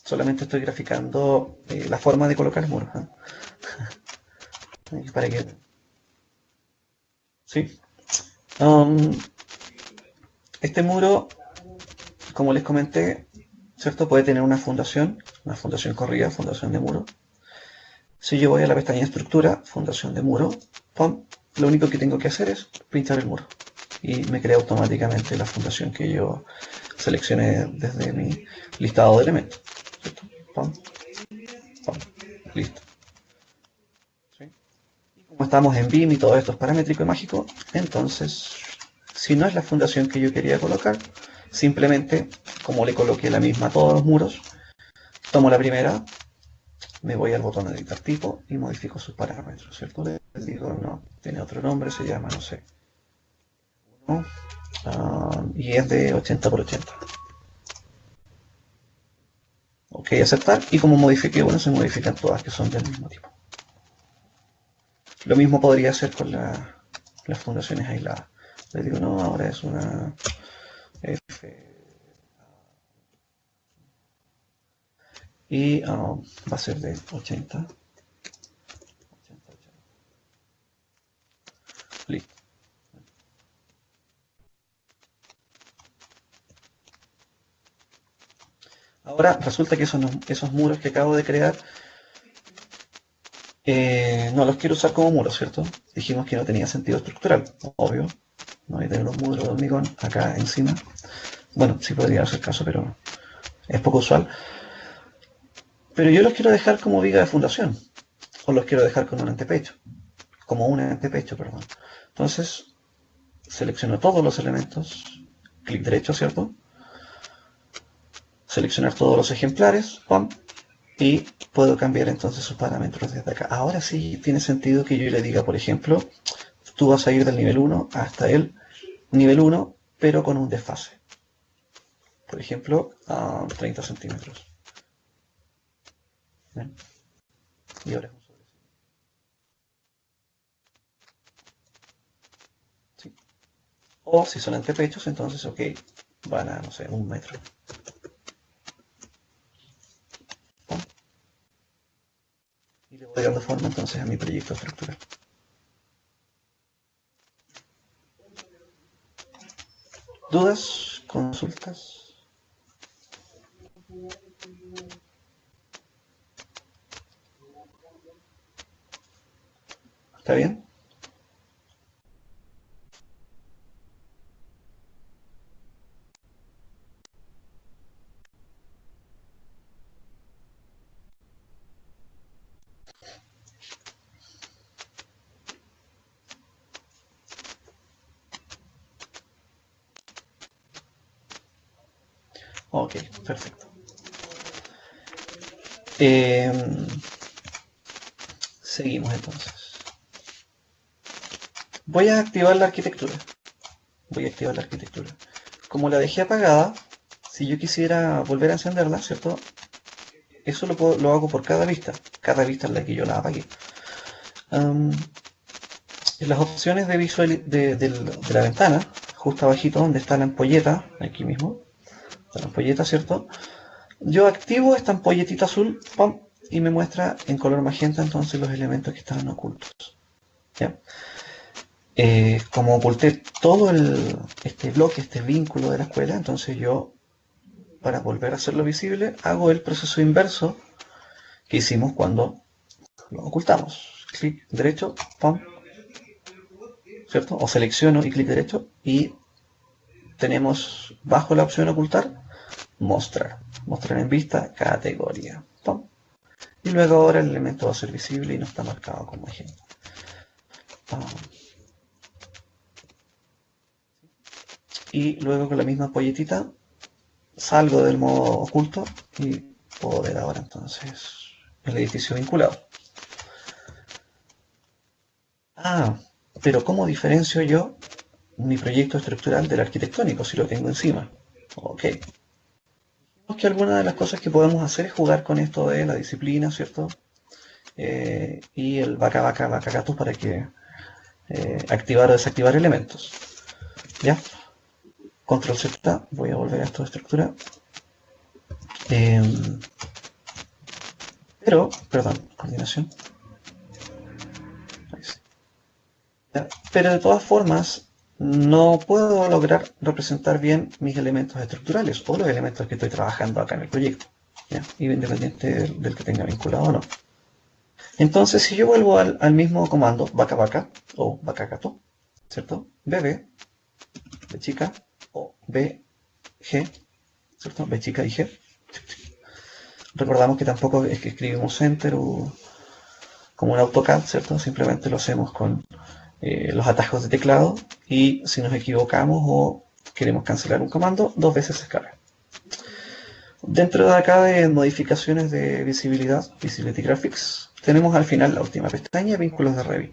Solamente estoy graficando la forma de colocar muros, ¿eh? Para que, ¿sí? Um, este muro, como les comenté, ¿cierto? Puede tener una fundación corrida, fundación de muro. Si yo voy a la pestaña estructura, fundación de muro, ¡pum! Lo único que tengo que hacer es pintar el muro. Y me crea automáticamente la fundación que yo seleccioné desde mi listado de elementos. ¿Cierto? ¡Pum! ¡Pum! Listo. ¿Sí? Como estamos en BIM y todo esto es paramétrico y mágico, entonces, si no es la fundación que yo quería colocar, simplemente, como le coloqué la misma a todos los muros, tomo la primera, me voy al botón de editar tipo y modifico sus parámetros, ¿cierto? Les digo, no, tiene otro nombre, se llama, no sé, ¿no? Y es de 80 por 80. Ok, aceptar, y como modifique uno, se modifican todas que son del mismo tipo. Lo mismo podría hacer con las fundaciones aisladas. Les digo, no, ahora es una F y va a ser de 80. 80, 80. Listo. Ahora resulta que esos muros que acabo de crear no los quiero usar como muros, ¿cierto? Dijimos que no tenía sentido estructural, obvio. No hay que tener un muro de hormigón acá encima. Bueno, sí podría ser el caso, pero es poco usual. Pero yo los quiero dejar como viga de fundación. O los quiero dejar con un antepecho. Como un antepecho, perdón. Entonces, selecciono todos los elementos. Clic derecho, ¿cierto? Seleccionar todos los ejemplares. ¡Pum! Y puedo cambiar entonces sus parámetros desde acá. Ahora sí tiene sentido que yo le diga, por ejemplo, tú vas a ir del nivel 1 hasta el nivel 1, pero con un desfase. Por ejemplo, a 30 centímetros. ¿Ven? Y ahora es un sobrecito. ¿Sí? O si son antepechos, entonces, ok, van a, no sé, 1 metro. ¿No? Y le voy dando forma entonces a mi proyecto estructural. ¿Dudas? ¿Consultas? ¿Está bien? Ok, perfecto. Seguimos entonces. Voy a activar la arquitectura. Voy a activar la arquitectura. Como la dejé apagada, Si yo quisiera volver a encenderla, ¿cierto? Eso lo hago por cada vista en la que yo la apague. Um, en las opciones de la ventana, justo abajito donde está la ampolleta, aquí mismo, está la ampolleta, ¿cierto? Yo activo esta ampolletita azul, ¡pum! Y me muestra en color magenta entonces los elementos que estaban ocultos. ¿Ya? Como oculté todo este bloque, este vínculo de la escuela, entonces yo, para volver a hacerlo visible, hago el proceso inverso que hicimos cuando lo ocultamos. Clic derecho, ¡pum! ¿Cierto? O selecciono y clic derecho y tenemos bajo la opción ocultar, mostrar. Mostrar en vista, categoría. ¡Pum! Y luego ahora el elemento va a ser visible y no está marcado como ejemplo. Y luego con la misma polletita salgo del modo oculto y puedo ver ahora entonces el edificio vinculado. Pero ¿cómo diferencio yo mi proyecto estructural del arquitectónico si lo tengo encima? Ok. Dijimos que alguna de las cosas que podemos hacer es jugar con esto de la disciplina, ¿cierto? Y el vaca vaca vaca gatos para que activar o desactivar elementos. ¿Ya? Control Z, voy a volver a esto de estructura. Perdón, coordinación. Pero de todas formas, no puedo lograr representar bien mis elementos estructurales o los elementos que estoy trabajando acá en el proyecto, ¿ya? Independiente del que tenga vinculado o no. Entonces, si yo vuelvo al mismo comando, vaca vaca o vaca gato, ¿cierto? BB, B chica o BG, ¿cierto? B chica y G. Recordamos que tampoco es que escribimos enter o como un AutoCAD, ¿cierto? Simplemente lo hacemos con los atajos de teclado y si nos equivocamos o queremos cancelar un comando, 2 veces se escala. Dentro de acá de modificaciones de visibilidad, Visibility Graphics, tenemos al final la última pestaña, vínculos de Revit.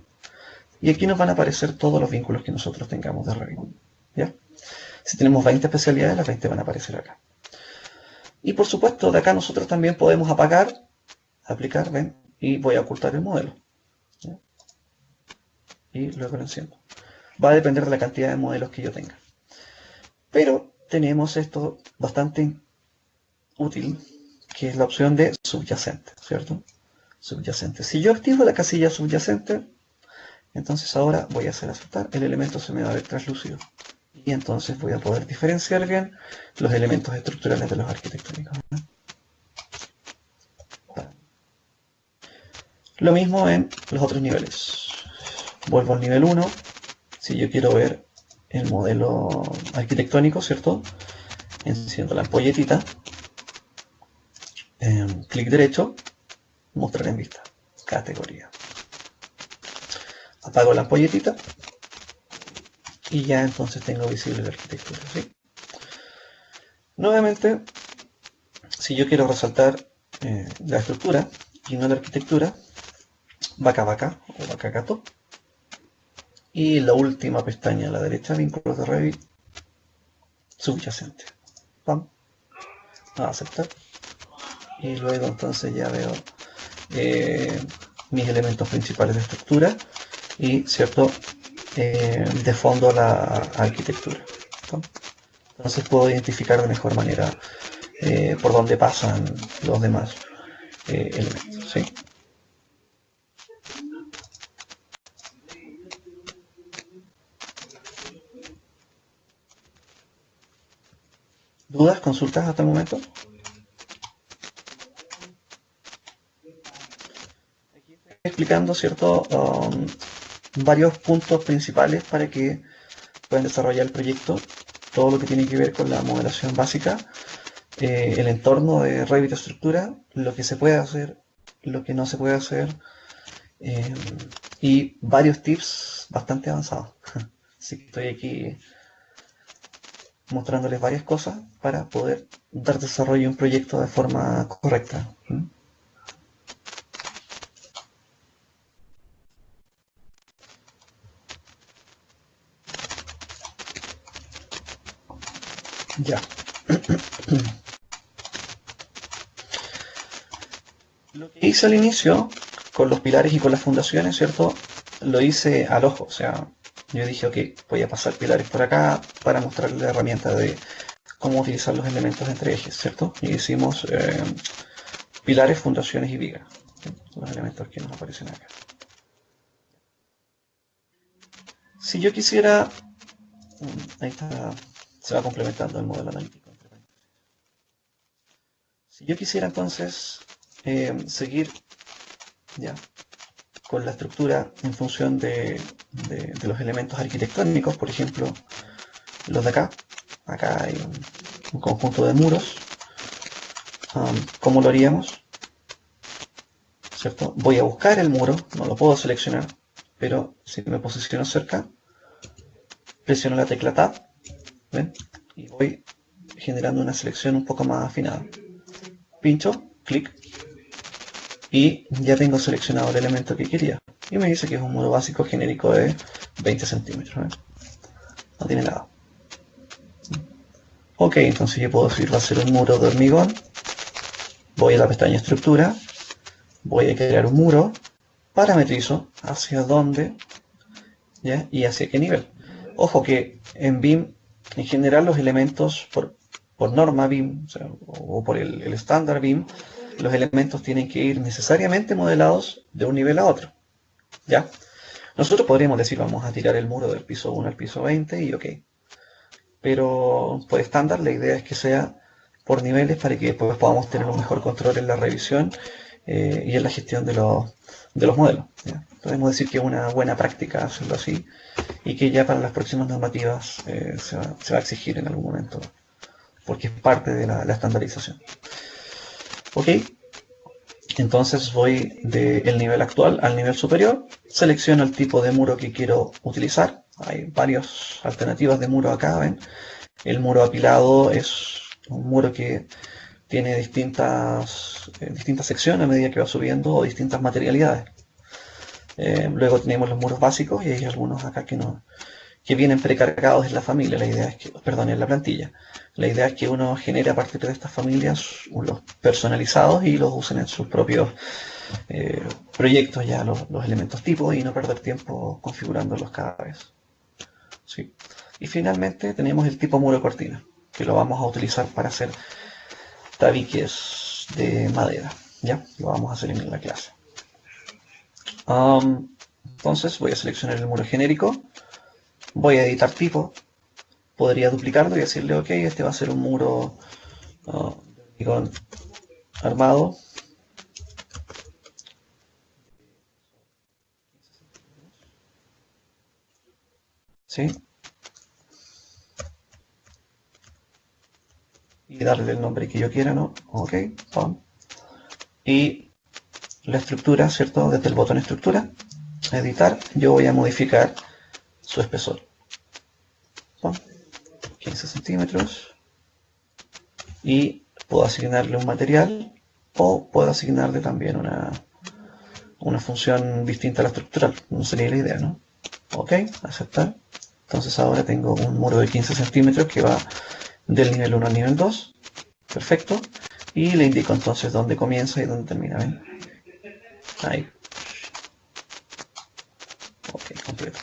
Y aquí nos van a aparecer todos los vínculos que nosotros tengamos de Revit. ¿Ya? Si tenemos 20 especialidades, las 20 van a aparecer acá. Y por supuesto, de acá nosotros también podemos apagar, aplicar, ven, y voy a ocultar el modelo. ¿Ya? Y luego lo enciendo. Va a depender de la cantidad de modelos que yo tenga. Pero tenemos esto bastante útil, que es la opción de subyacente, ¿cierto? Subyacente. Si yo activo la casilla subyacente, entonces ahora voy a hacer aceptar, el elemento se me va a ver translúcido. Y entonces voy a poder diferenciar bien los elementos estructurales de los arquitectónicos. Lo mismo en los otros niveles. Vuelvo al nivel 1. Si yo quiero ver el modelo arquitectónico, ¿cierto? Enciendo la ampolletita. Clic derecho, mostrar en vista, categoría. Apago la ampolletita y ya entonces tengo visible la arquitectura, ¿sí? Nuevamente, si yo quiero resaltar la estructura y no la arquitectura, vaca vaca o vaca gato. Y la última pestaña a la derecha, vínculos de Revit, subyacente. Pam, a aceptar. Y luego entonces ya veo mis elementos principales de estructura y, ¿cierto? De fondo la arquitectura. ¿No? Entonces puedo identificar de mejor manera por dónde pasan los demás elementos. ¿Sí? ¿Dudas, consultas hasta el momento? Aquí estoy explicando, ¿cierto? Varios puntos principales para que puedan desarrollar el proyecto, todo lo que tiene que ver con la modelación básica, el entorno de Revit estructura, lo que se puede hacer, lo que no se puede hacer, y varios tips bastante avanzados. Así que estoy aquí mostrándoles varias cosas para poder dar desarrollo a un proyecto de forma correcta. Ya. Lo que hice al inicio, con los pilares y con las fundaciones, ¿cierto? Lo hice al ojo, o sea, yo dije, ok, voy a pasar pilares por acá para mostrarle la herramienta de cómo utilizar los elementos entre ejes, ¿cierto? Y hicimos pilares, fundaciones y vigas, ¿sí? Los elementos que nos aparecen acá. Si yo quisiera, ahí está, se va complementando el modelo analítico. Si yo quisiera entonces seguir ya con la estructura en función de los elementos arquitectónicos, por ejemplo, los de acá. Acá hay un conjunto de muros. ¿Cómo lo haríamos? ¿Cierto? Voy a buscar el muro, no lo puedo seleccionar, pero si me posiciono cerca, presiono la tecla Tab, ¿ven? Y voy generando una selección un poco más afinada. Pincho, clic, y ya tengo seleccionado el elemento que quería. Y me dice que es un muro básico genérico de 20 centímetros. ¿Eh? No tiene nada. Ok, entonces yo puedo decir va a ser un muro de hormigón. Voy a la pestaña estructura. Voy a crear un muro. Parametrizo hacia dónde, ¿ya? Y hacia qué nivel. Ojo que en BIM, en general, los elementos por norma BIM, o por el estándar BIM, los elementos tienen que ir necesariamente modelados de un nivel a otro. ¿Ya? Nosotros podríamos decir, vamos a tirar el muro del piso 1 al piso 20 y ok. Pero por estándar la idea es que sea por niveles para que después podamos tener un mejor control en la revisión y en la gestión de los modelos. ¿Ya? Podemos decir que es una buena práctica hacerlo así y que ya para las próximas normativas se va a exigir en algún momento porque es parte de la estandarización. Ok, entonces voy del nivel actual al nivel superior, selecciono el tipo de muro que quiero utilizar. Hay varias alternativas de muro acá, ¿ven? El muro apilado es un muro que tiene distintas secciones a medida que va subiendo o distintas materialidades. Luego tenemos los muros básicos y hay algunos acá que vienen precargados en la familia. La idea es que, perdón, en la plantilla. La idea es que uno genere a partir de estas familias los personalizados y los usen en sus propios proyectos ya los elementos tipo y no perder tiempo configurándolos cada vez. ¿Sí? Y finalmente tenemos el tipo muro cortina, que lo vamos a utilizar para hacer tabiques de madera. ¿Ya? Lo vamos a hacer en la clase. Entonces voy a seleccionar el muro genérico, voy a editar tipo, podría duplicarlo y decirle ok, este va a ser un muro armado. ¿Sí? Y darle el nombre que yo quiera, ¿no? Ok, pum. Y la estructura, ¿cierto? Desde el botón estructura, editar, yo voy a modificar su espesor. Pum. 15 centímetros. Y puedo asignarle un material o puedo asignarle también una función distinta a la estructural. No sería la idea, ¿no? Ok, aceptar. Entonces ahora tengo un muro de 15 centímetros que va del nivel 1 al nivel 2. Perfecto. Y le indico entonces dónde comienza y dónde termina. ¿Ven? Ahí. Ok, completo.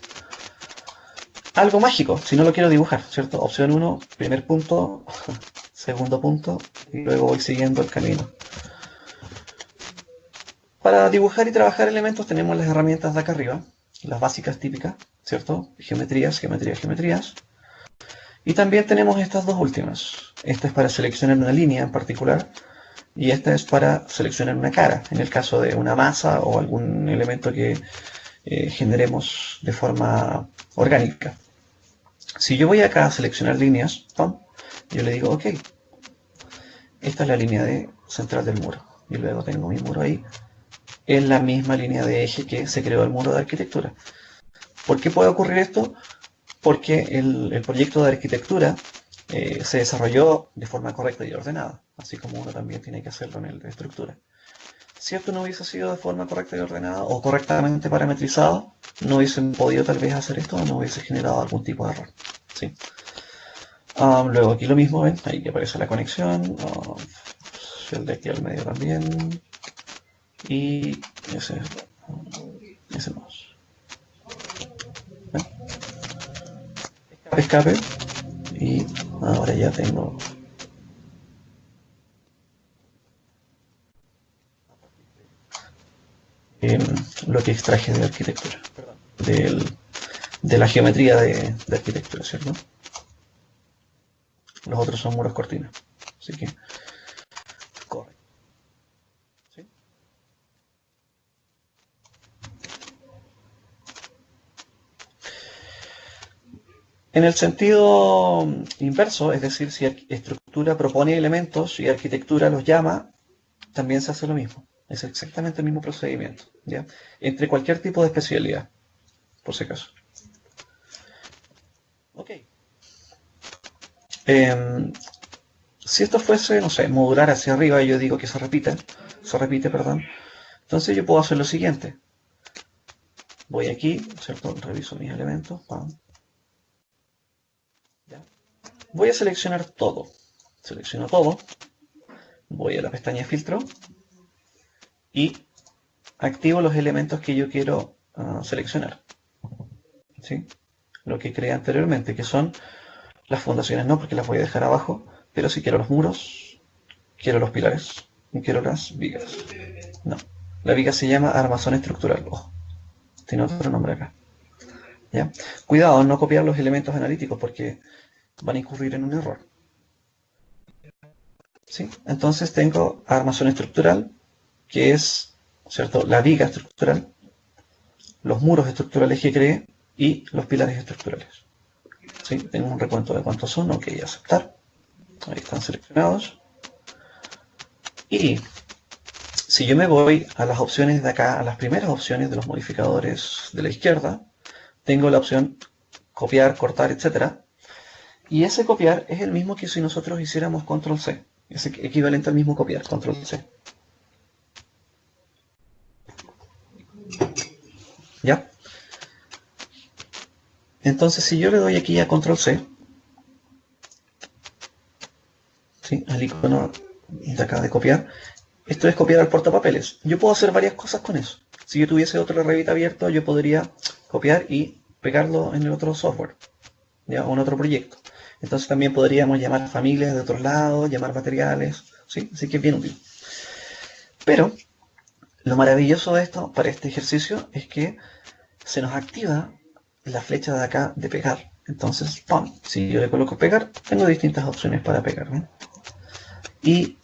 Algo mágico, si no lo quiero dibujar, ¿cierto? Opción 1, primer punto, segundo punto, y luego voy siguiendo el camino. Para dibujar y trabajar elementos tenemos las herramientas de acá arriba, las básicas típicas, ¿cierto? Geometrías, geometrías, geometrías. Y también tenemos estas dos últimas. Esta es para seleccionar una línea en particular y esta es para seleccionar una cara, en el caso de una masa o algún elemento que generemos de forma orgánica. Si yo voy acá a seleccionar líneas, ¡pum!, yo le digo ok, esta es la línea central del muro y luego tengo mi muro ahí en la misma línea de eje que se creó el muro de arquitectura. ¿Por qué puede ocurrir esto? Porque el proyecto de arquitectura se desarrolló de forma correcta y ordenada, así como uno también tiene que hacerlo en el de estructura. Si esto no hubiese sido de forma correcta y ordenada o correctamente parametrizado, no hubiesen podido tal vez hacer esto o no hubiese generado algún tipo de error. ¿Sí? Luego aquí lo mismo, ¿ven? Ahí que aparece la conexión. El de aquí al medio también. Y ese más. ¿Ven? Escape. Y ahora ya tengo eh, lo que extraje de arquitectura. Del, de la geometría de arquitectura, ¿cierto? Los otros son muros cortinas. Así que corre. ¿Sí? En el sentido inverso, es decir, si estructura propone elementos y arquitectura los llama, también se hace lo mismo. Es exactamente el mismo procedimiento, ¿ya? Entre cualquier tipo de especialidad, por si acaso. Ok. Eh, si esto fuese, no sé, modular hacia arriba, yo digo que se repite, perdón. Entonces yo puedo hacer lo siguiente. Voy aquí, ¿cierto? Reviso mis elementos. Pam, ¿ya? Voy a seleccionar todo. Selecciono todo. Voy a la pestaña filtro y activo los elementos que yo quiero seleccionar. ¿Sí? Lo que creé anteriormente, que son las fundaciones, no, porque las voy a dejar abajo, pero si quiero los muros, quiero los pilares y quiero las vigas. No, la viga se llama armazón estructural. Ojo, tiene otro nombre acá. ¿Ya? Cuidado, no copiar los elementos analíticos porque van a incurrir en un error. ¿Sí? Entonces tengo armazón estructural, que es, ¿cierto?, la viga estructural, los muros estructurales que creé y los pilares estructurales. ¿Sí? Tengo un recuento de cuántos son, ok, aceptar. Ahí están seleccionados. Y si yo me voy a las opciones de acá, a las primeras opciones de los modificadores de la izquierda, tengo la opción copiar, cortar, etcétera. Y ese copiar es el mismo que si nosotros hiciéramos control C. Es equivalente al mismo copiar, control C. ¿Ya? Entonces, si yo le doy aquí a control C, ¿sí?, al icono de acá de copiar, esto es copiar al portapapeles. Yo puedo hacer varias cosas con eso. Si yo tuviese otro Revit abierto, yo podría copiar y pegarlo en el otro software, ¿ya?, o en otro proyecto. Entonces también podríamos llamar familias de otros lados, llamar materiales, ¿sí? Así que es bien útil. Pero lo maravilloso de esto para este ejercicio es que se nos activa la flecha de acá de pegar. Entonces, ¡pum!, si yo le coloco pegar, tengo distintas opciones para pegar, ¿ven? Y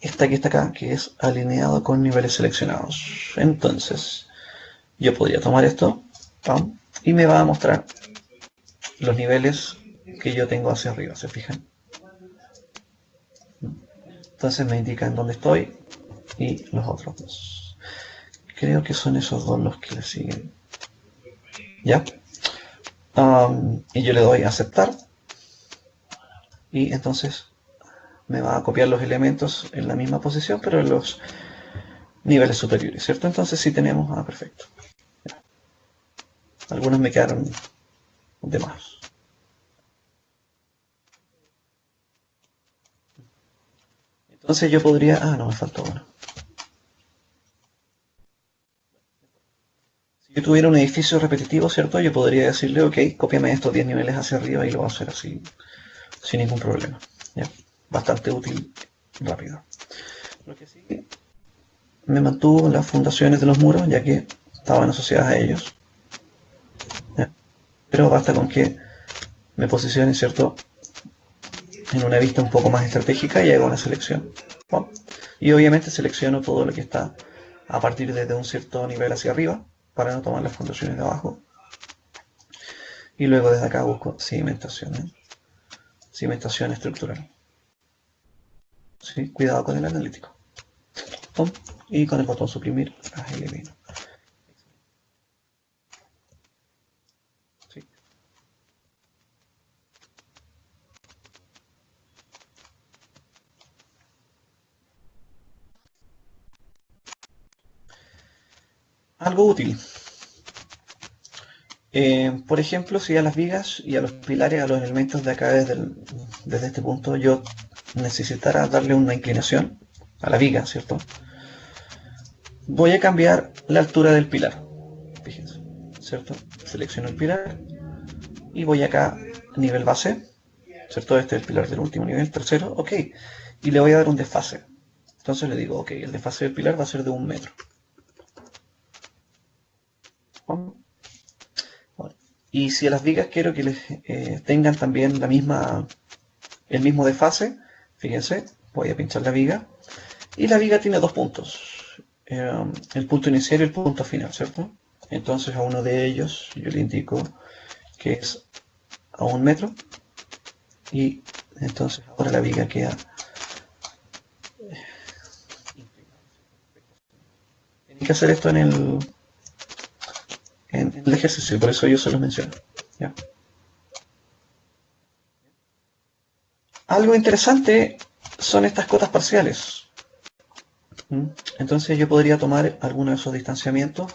esta que está acá, que es alineado con niveles seleccionados. Entonces, yo podría tomar esto, ¡pum!, y me va a mostrar los niveles que yo tengo hacia arriba, ¿se fijan? Entonces me indican dónde estoy y los otros dos. Creo que son esos dos los que le siguen. ¿Ya? Y yo le doy a aceptar y entonces me va a copiar los elementos en la misma posición, pero en los niveles superiores, ¿cierto? Entonces sí tenemos, perfecto. Algunos me quedaron de más. Entonces yo podría, no, me faltó uno. Si yo tuviera un edificio repetitivo, ¿cierto? Yo podría decirle, ok, cópiame estos 10 niveles hacia arriba y lo va a hacer así, sin ningún problema. ¿Ya? Bastante útil, rápido. Lo que sí, me mantuvo las fundaciones de los muros, ya que estaban asociadas a ellos. ¿Ya? Pero basta con que me posicione, ¿cierto?, en una vista un poco más estratégica y hago una selección. ¿No? Y obviamente selecciono todo lo que está a partir de un cierto nivel hacia arriba para no tomar las fundaciones de abajo. Y luego desde acá busco cimentación, ¿eh? Cimentación estructural. ¿Sí? Cuidado con el analítico. ¡Pum! Y con el botón suprimir las elimino. ¿Sí? Algo útil. Por ejemplo, si a las vigas y a los pilares, a los elementos de acá desde este punto, yo necesitara darle una inclinación a la viga, ¿cierto? Voy a cambiar la altura del pilar. Fíjense, ¿cierto? Selecciono el pilar y voy acá, nivel base, ¿cierto? Este es el pilar del último nivel, tercero, ok. Y le voy a dar un desfase. Entonces le digo, ok, el desfase del pilar va a ser de 1 metro. Y si a las vigas quiero que les tengan también el mismo desfase, fíjense, voy a pinchar la viga. Y la viga tiene 2 puntos. El punto inicial y el punto final, ¿cierto? Entonces a uno de ellos yo le indico que es a 1 metro. Y entonces ahora la viga queda... Hay que hacer esto en el ejercicio, por eso yo se los menciono. ¿Ya? Algo interesante son estas cotas parciales. Entonces yo podría tomar alguno de esos distanciamientos,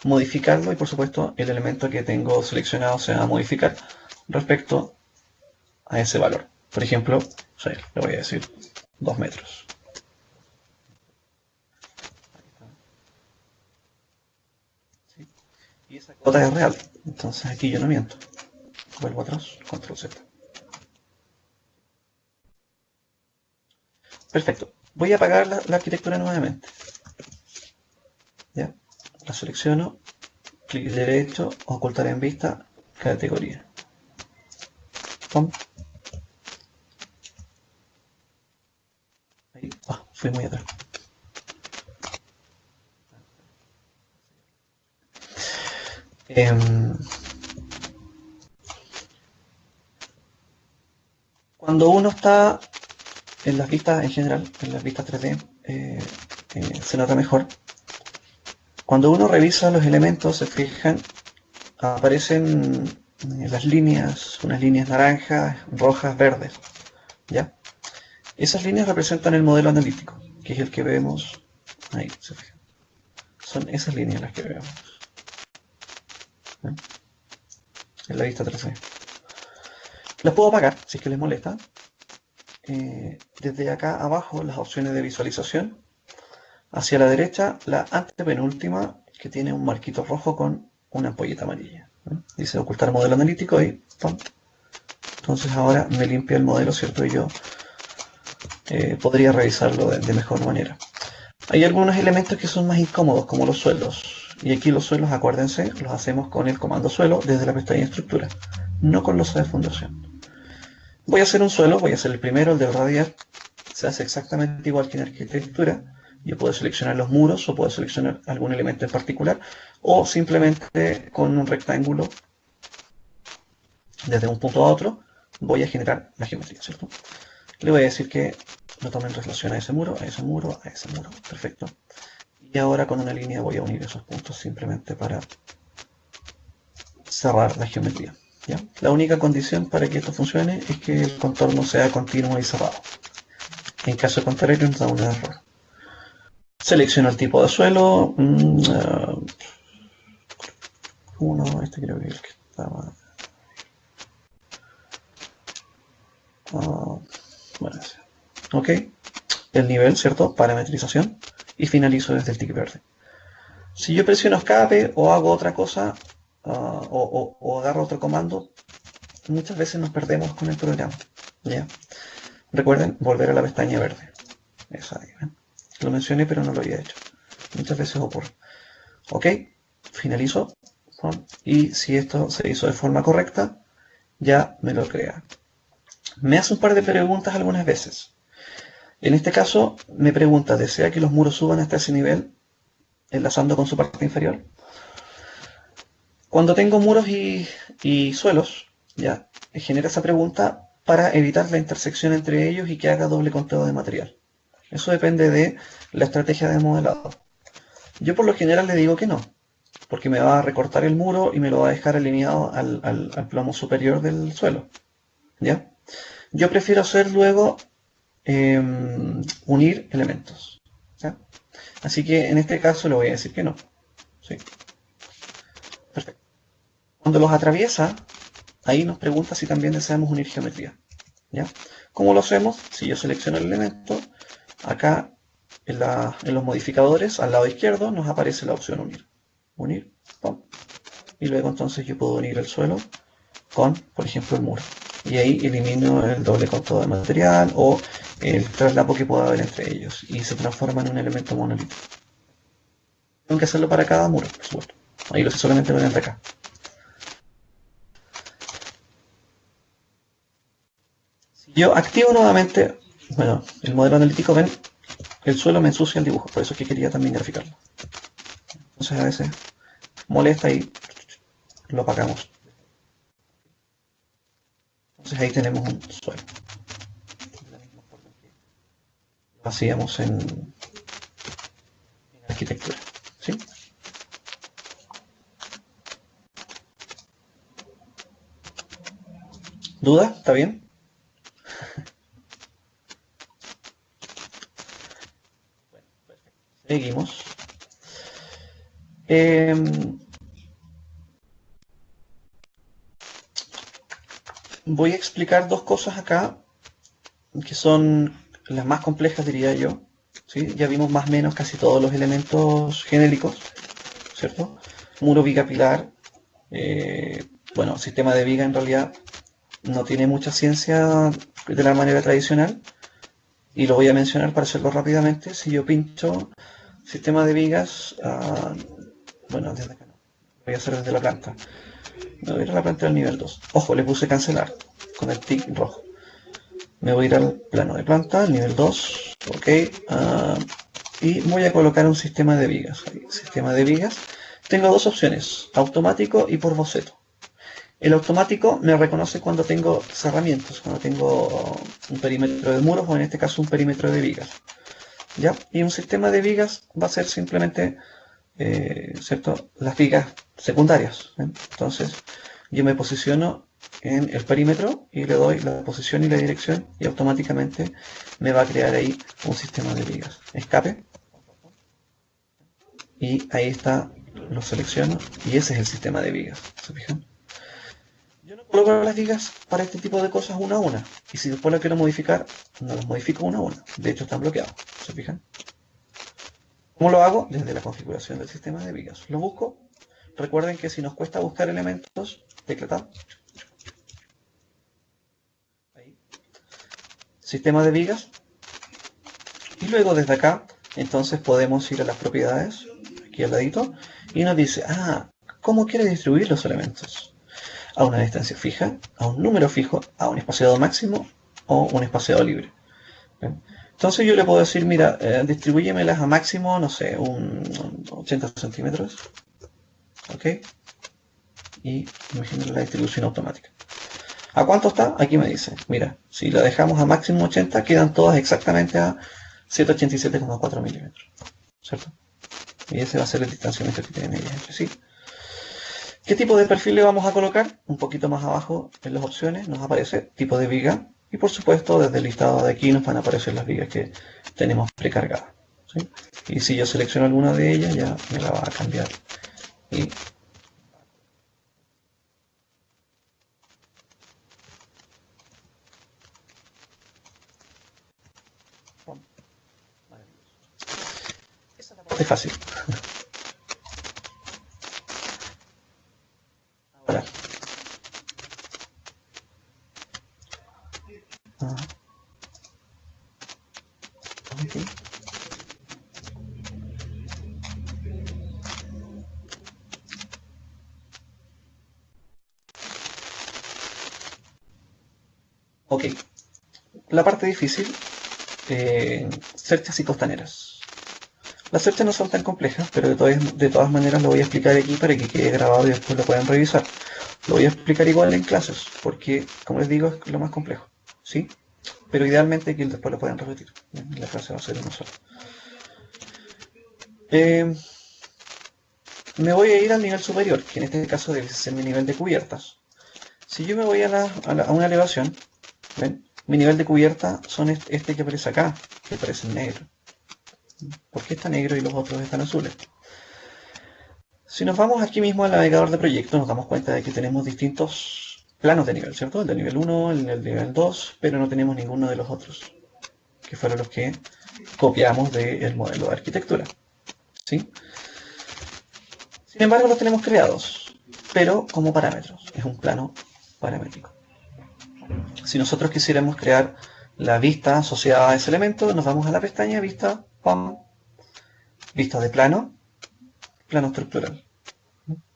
modificarlo y por supuesto el elemento que tengo seleccionado se va a modificar respecto a ese valor. Por ejemplo, le voy a decir 2 metros. ¿Sí? Y esa cota es real, entonces aquí yo no miento. Vuelvo atrás, control Z. Perfecto. Voy a apagar la arquitectura nuevamente. ¿Ya? La selecciono, clic derecho, ocultar en vista, categoría. ¡Pum! Ahí, fui muy atrás. Cuando uno está en las vistas en general, en las vistas 3D, se nota mejor. Cuando uno revisa los elementos, se fijan, aparecen las líneas, unas líneas naranjas, rojas, verdes. ¿Ya? Esas líneas representan el modelo analítico, que es el que vemos ahí, se fijan. Son esas líneas las que vemos. ¿Ya? En la vista 3D. Las puedo apagar si es que les molesta. Desde acá abajo las opciones de visualización. Hacia la derecha la antepenúltima que tiene un marquito rojo con una ampolleta amarilla. Dice ocultar modelo analítico y ¡pum! Entonces ahora me limpia el modelo, ¿cierto? Y yo podría revisarlo de mejor manera. Hay algunos elementos que son más incómodos, como los suelos. Y aquí los suelos, acuérdense, los hacemos con el comando suelo desde la pestaña estructura, no con los de fundación. Voy a hacer un suelo, voy a hacer el primero, el del radial. Se hace exactamente igual que en arquitectura. Yo puedo seleccionar los muros o puedo seleccionar algún elemento en particular o simplemente con un rectángulo desde un punto a otro voy a generar la geometría, ¿cierto? Le voy a decir que lo tome en relación a ese muro, a ese muro, a ese muro. Perfecto. Y ahora con una línea voy a unir esos puntos simplemente para cerrar la geometría. ¿Ya? La única condición para que esto funcione es que el contorno sea continuo y cerrado. En caso contrario nos da un error. Selecciono el tipo de suelo. Este creo que es el que estaba. Bueno, ese. Ok. El nivel, ¿cierto? Parametrización. Y finalizo desde el tic verde. Si yo presiono escape o hago otra cosa o agarro otro comando, muchas veces nos perdemos con el programa. ¿Ya? Recuerden volver a la pestaña verde. Esa ahí, ¿ven? Lo mencioné pero no lo había hecho. Muchas veces ocurre. Ok, finalizo. Y si esto se hizo de forma correcta, ya me lo crea. Me hace un par de preguntas algunas veces. En este caso me pregunta, ¿desea que los muros suban hasta ese nivel? Enlazando con su parte inferior. Cuando tengo muros y suelos, ya genera esa pregunta para evitar la intersección entre ellos y que haga doble conteo de material. Eso depende de la estrategia de modelado. Yo por lo general le digo que no, porque me va a recortar el muro y me lo va a dejar alineado al plomo superior del suelo. ¿Ya? Yo prefiero hacer luego unir elementos. ¿Ya? Así que en este caso le voy a decir que no. ¿Sí? Perfecto. Cuando los atraviesa, ahí nos pregunta si también deseamos unir geometría. ¿Ya? ¿Cómo lo hacemos? Si yo selecciono el elemento, acá en los modificadores, al lado izquierdo, nos aparece la opción unir. Unir, pum. Y luego entonces yo puedo unir el suelo con, por ejemplo, el muro. Y ahí elimino el doble costo de material o el traslapo que pueda haber entre ellos. Y se transforma en un elemento monolítico. Tengo que hacerlo para cada muro, por supuesto. Ahí lo sé solamente mediante acá. Si yo activo nuevamente, bueno, el modelo analítico, ven, el suelo me ensucia el dibujo. Por eso es que quería también graficarlo. Entonces a veces molesta y lo apagamos. Entonces ahí tenemos un suelo. Lo hacíamos en arquitectura. ¿Sí? ¿Duda? ¿Está bien? Seguimos. Voy a explicar dos cosas acá que son las más complejas, diría yo. ¿Sí? Ya vimos más o menos casi todos los elementos genéricos, ¿cierto? Muro bicapilar. Bueno, sistema de viga en realidad no tiene mucha ciencia de la manera tradicional y lo voy a mencionar para hacerlo rápidamente. Si yo pincho sistema de vigas, bueno, desde acá no, lo voy a hacer desde la planta. Me voy a ir a la planta del nivel 2. Ojo, le puse cancelar con el tic rojo. Me voy a ir al plano de planta, al nivel 2, ok, y voy a colocar un sistema de vigas. Sistema de vigas. Tengo dos opciones, automático y por boceto. El automático me reconoce cuando tengo cerramientos, cuando tengo un perímetro de muros o en este caso un perímetro de vigas. ¿Ya? Y un sistema de vigas va a ser simplemente ¿cierto? Las vigas secundarias. Entonces yo me posiciono en el perímetro y le doy la posición y la dirección y automáticamente me va a crear ahí un sistema de vigas. Escape. Y ahí está, lo selecciono y ese es el sistema de vigas. ¿Se fijan? Yo no coloco las vigas para este tipo de cosas una a una. Y si después lo quiero modificar, no las modifico una a una. De hecho están bloqueados. ¿Se fijan? ¿Cómo lo hago? Desde la configuración del sistema de vigas. Lo busco. Recuerden que si nos cuesta buscar elementos, tecla tab. Ahí. Sistema de vigas. Y luego desde acá, entonces podemos ir a las propiedades, aquí al ladito, y nos dice, ¿cómo quiere distribuir los elementos? A una distancia fija, a un número fijo, a un espaciado máximo o un espaciado libre. ¿Bien? Entonces yo le puedo decir, mira, distribúyemelas a máximo, no sé, un 80 centímetros. ¿Ok? Y imagínense la distribución automática. ¿A cuánto está? Aquí me dice, mira, si la dejamos a máximo 80, quedan todas exactamente a 187,4 milímetros. ¿Cierto? Y ese va a ser el distanciamiento que tienen ellas entre sí. ¿Qué tipo de perfil le vamos a colocar? Un poquito más abajo en las opciones nos aparece tipo de viga. Y por supuesto, desde el listado de aquí nos van a aparecer las vigas que tenemos precargadas. ¿Sí? Y si yo selecciono alguna de ellas, ya me la va a cambiar. Y esa es la parte fácil. Ahora. Okay. Ok. La parte difícil, cerchas y costaneras. Las cerchas no son tan complejas, pero de todas maneras lo voy a explicar aquí para que quede grabado y después lo puedan revisar. Lo voy a explicar igual en clases, porque, como les digo, es lo más complejo. ¿Sí? Pero idealmente que después lo puedan repetir. La clase va a ser una sola. Me voy a ir al nivel superior, que en este caso debe ser mi nivel de cubiertas. Si yo me voy a una elevación, ¿ven? Mi nivel de cubierta son este que aparece acá, que aparece en negro. ¿Por qué está negro y los otros están azules? Si nos vamos aquí mismo al navegador de proyectos, nos damos cuenta de que tenemos distintos planos de nivel, ¿cierto? El de nivel 1, el del nivel 2, pero no tenemos ninguno de los otros, que fueron los que copiamos del modelo de arquitectura, ¿sí? Sin embargo, los tenemos creados, pero como parámetros. Es un plano paramétrico. Si nosotros quisiéramos crear la vista asociada a ese elemento, nos vamos a la pestaña Vista, ¡pam! Vista de plano, plano estructural.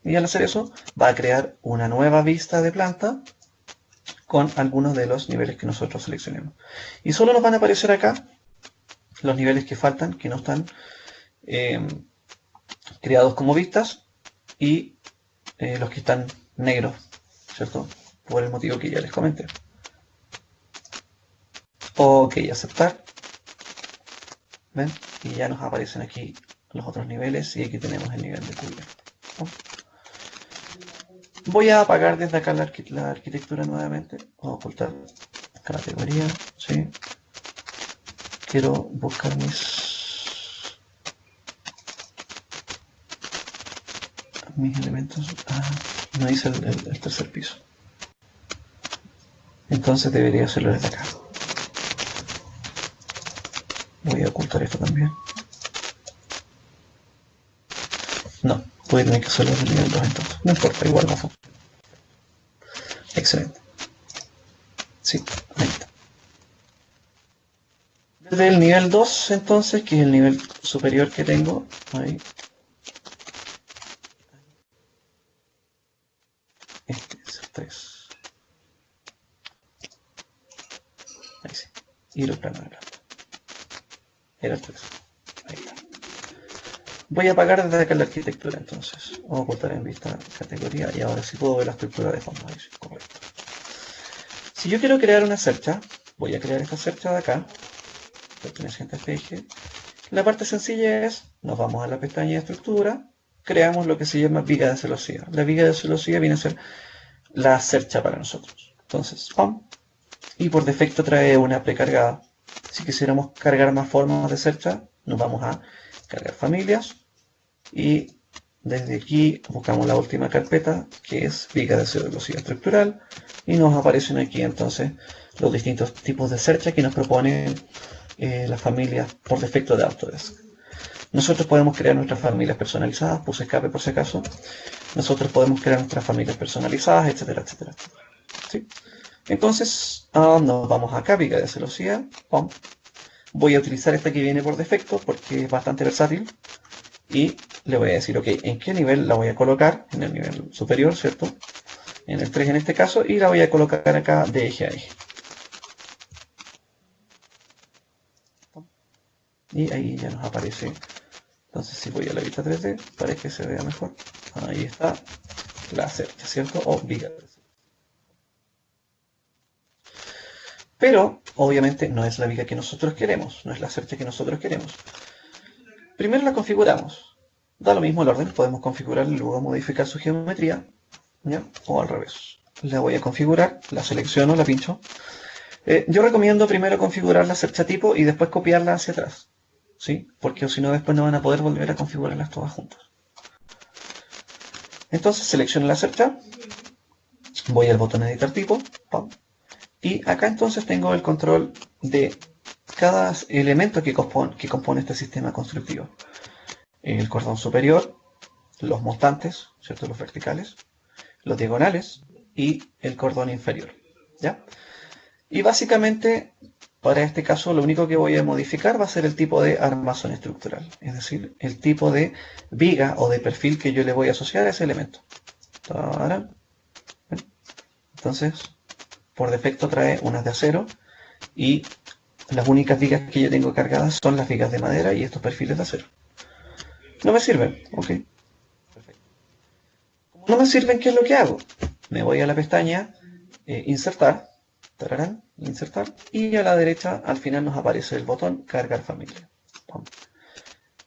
Y al hacer eso, va a crear una nueva vista de planta con algunos de los niveles que nosotros seleccionemos. Y solo nos van a aparecer acá los niveles que faltan, que no están creados como vistas, y los que están negros, ¿cierto? Por el motivo que ya les comenté. Ok, aceptar. ¿Ven? Y ya nos aparecen aquí los otros niveles y aquí tenemos el nivel de cubierta. Voy a apagar desde acá la arquitectura nuevamente. Voy a ocultar categoría, ¿sí? Quiero buscar mis elementos. No hice el tercer piso. Entonces debería hacerlo desde acá. Voy a ocultar esto también. No, voy a tener que hacerlo del nivel 2 entonces. No importa, igual no funciona. Excelente. Sí, ahí está. Desde el nivel 2 entonces, que es el nivel superior que tengo, ahí. Este es el 3. Ahí sí. Y los planos de planta. Era el 3. Ahí está. Voy a apagar desde acá la arquitectura entonces. Vamos a ocultar en vista categoría y ahora sí puedo ver la estructura de fondo. Ahí sí, correcto. Si yo quiero crear una cercha, voy a crear esta cercha de acá, perteneciente a este eje. La parte sencilla es, nos vamos a la pestaña de estructura, creamos lo que se llama viga de celosía. La viga de celosía viene a ser la cercha para nosotros. Entonces, ¡pum! Y por defecto trae una precargada. Si quisiéramos cargar más formas de cercha, nos vamos a cargar familias y desde aquí buscamos la última carpeta que es viga de celosía estructural y nos aparecen aquí entonces los distintos tipos de cercha que nos proponen las familias por defecto de Autodesk. Nosotros podemos crear nuestras familias personalizadas, puse escape por si acaso. Nosotros podemos crear nuestras familias personalizadas, etcétera, etcétera, etcétera. ¿Sí? Entonces, nos vamos acá, viga de celosía. ¡Pum! Voy a utilizar esta que viene por defecto porque es bastante versátil. Y le voy a decir, ok, ¿en qué nivel la voy a colocar? En el nivel superior, ¿cierto? En el 3 en este caso. Y la voy a colocar acá de eje a eje. Y ahí ya nos aparece. Entonces si voy a la vista 3D para que se vea mejor, ahí está la cercha, ¿cierto? O viga. Pero obviamente no es la viga que nosotros queremos, no es la cercha que nosotros queremos. Primero la configuramos. Da lo mismo el orden, podemos configurar y luego modificar su geometría, ¿ya? O al revés. La voy a configurar, la selecciono, la pincho. Yo recomiendo primero configurar la cercha tipo y después copiarla hacia atrás. ¿Sí? Porque si no después no van a poder volver a configurarlas todas juntas. Entonces selecciono la cercha, voy al botón editar tipo, ¡pum! Y acá entonces tengo el control de cada elemento que compone este sistema constructivo. El cordón superior, los montantes, ¿cierto? Los verticales, los diagonales y el cordón inferior, ¿ya? Y básicamente, para este caso, lo único que voy a modificar va a ser el tipo de armazón estructural, es decir, el tipo de viga o de perfil que yo le voy a asociar a ese elemento. Entonces, por defecto trae unas de acero y las únicas vigas que yo tengo cargadas son las vigas de madera y estos perfiles de acero. No me sirven, ok. Perfecto. Como no me sirven, ¿qué es lo que hago? Me voy a la pestaña insertar. Tararán, insertar, y a la derecha al final nos aparece el botón cargar familia.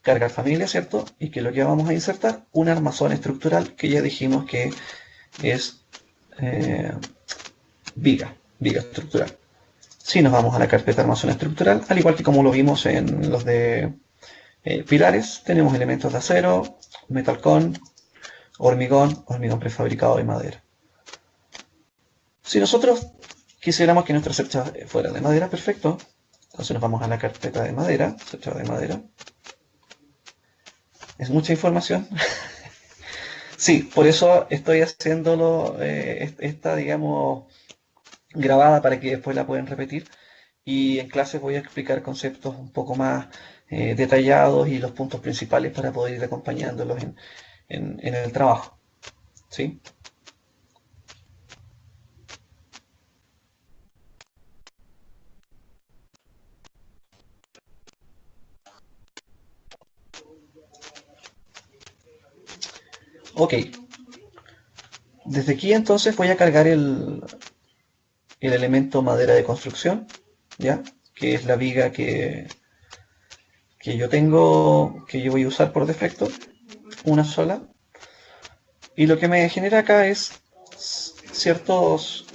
Cargar familia, ¿cierto? Y que lo que vamos a insertar, un armazón estructural que ya dijimos que es viga estructural. Si nos vamos a la carpeta armazón estructural, al igual que como lo vimos en los de pilares, tenemos elementos de acero, metalcon, hormigón prefabricado y madera. Si nosotros quisiéramos que nuestra cercha fuera de madera, perfecto. Entonces nos vamos a la carpeta de madera, cercha de madera. Es mucha información. Sí, por eso estoy haciéndolo, esta, digamos, grabada para que después la puedan repetir. Y en clase voy a explicar conceptos un poco más detallados y los puntos principales para poder ir acompañándolos en el trabajo. ¿Sí? Ok. Desde aquí entonces voy a cargar el elemento madera de construcción, ¿ya? Que es la viga que yo tengo, que yo voy a usar por defecto, una sola. Y lo que me genera acá es ciertos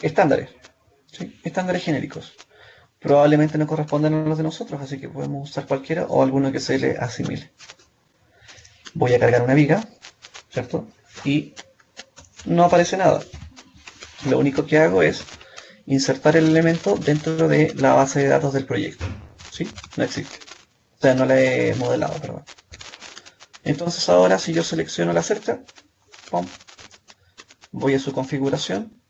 estándares, ¿sí? Estándares genéricos. Probablemente no correspondan a los de nosotros, así que podemos usar cualquiera o alguno que se le asimile. Voy a cargar una viga, ¿cierto? Y no aparece nada. Lo único que hago es insertar el elemento dentro de la base de datos del proyecto. ¿Sí? No existe. O sea, no la he modelado, perdón. Entonces ahora si yo selecciono la cerca, ¡pum!, voy a su configuración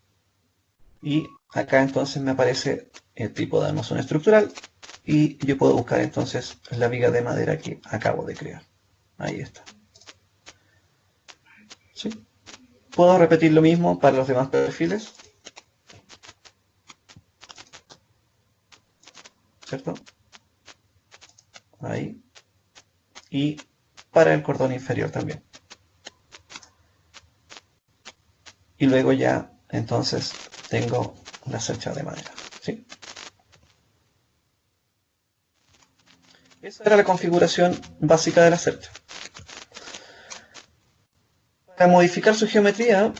y acá entonces me aparece el tipo de armazón estructural y yo puedo buscar entonces la viga de madera que acabo de crear. Ahí está. ¿Sí? Puedo repetir lo mismo para los demás perfiles, ¿cierto? Ahí. Y para el cordón inferior también. Y luego ya entonces tengo la cercha de madera, ¿sí? Esa era la configuración básica de la cercha. Para modificar su geometría,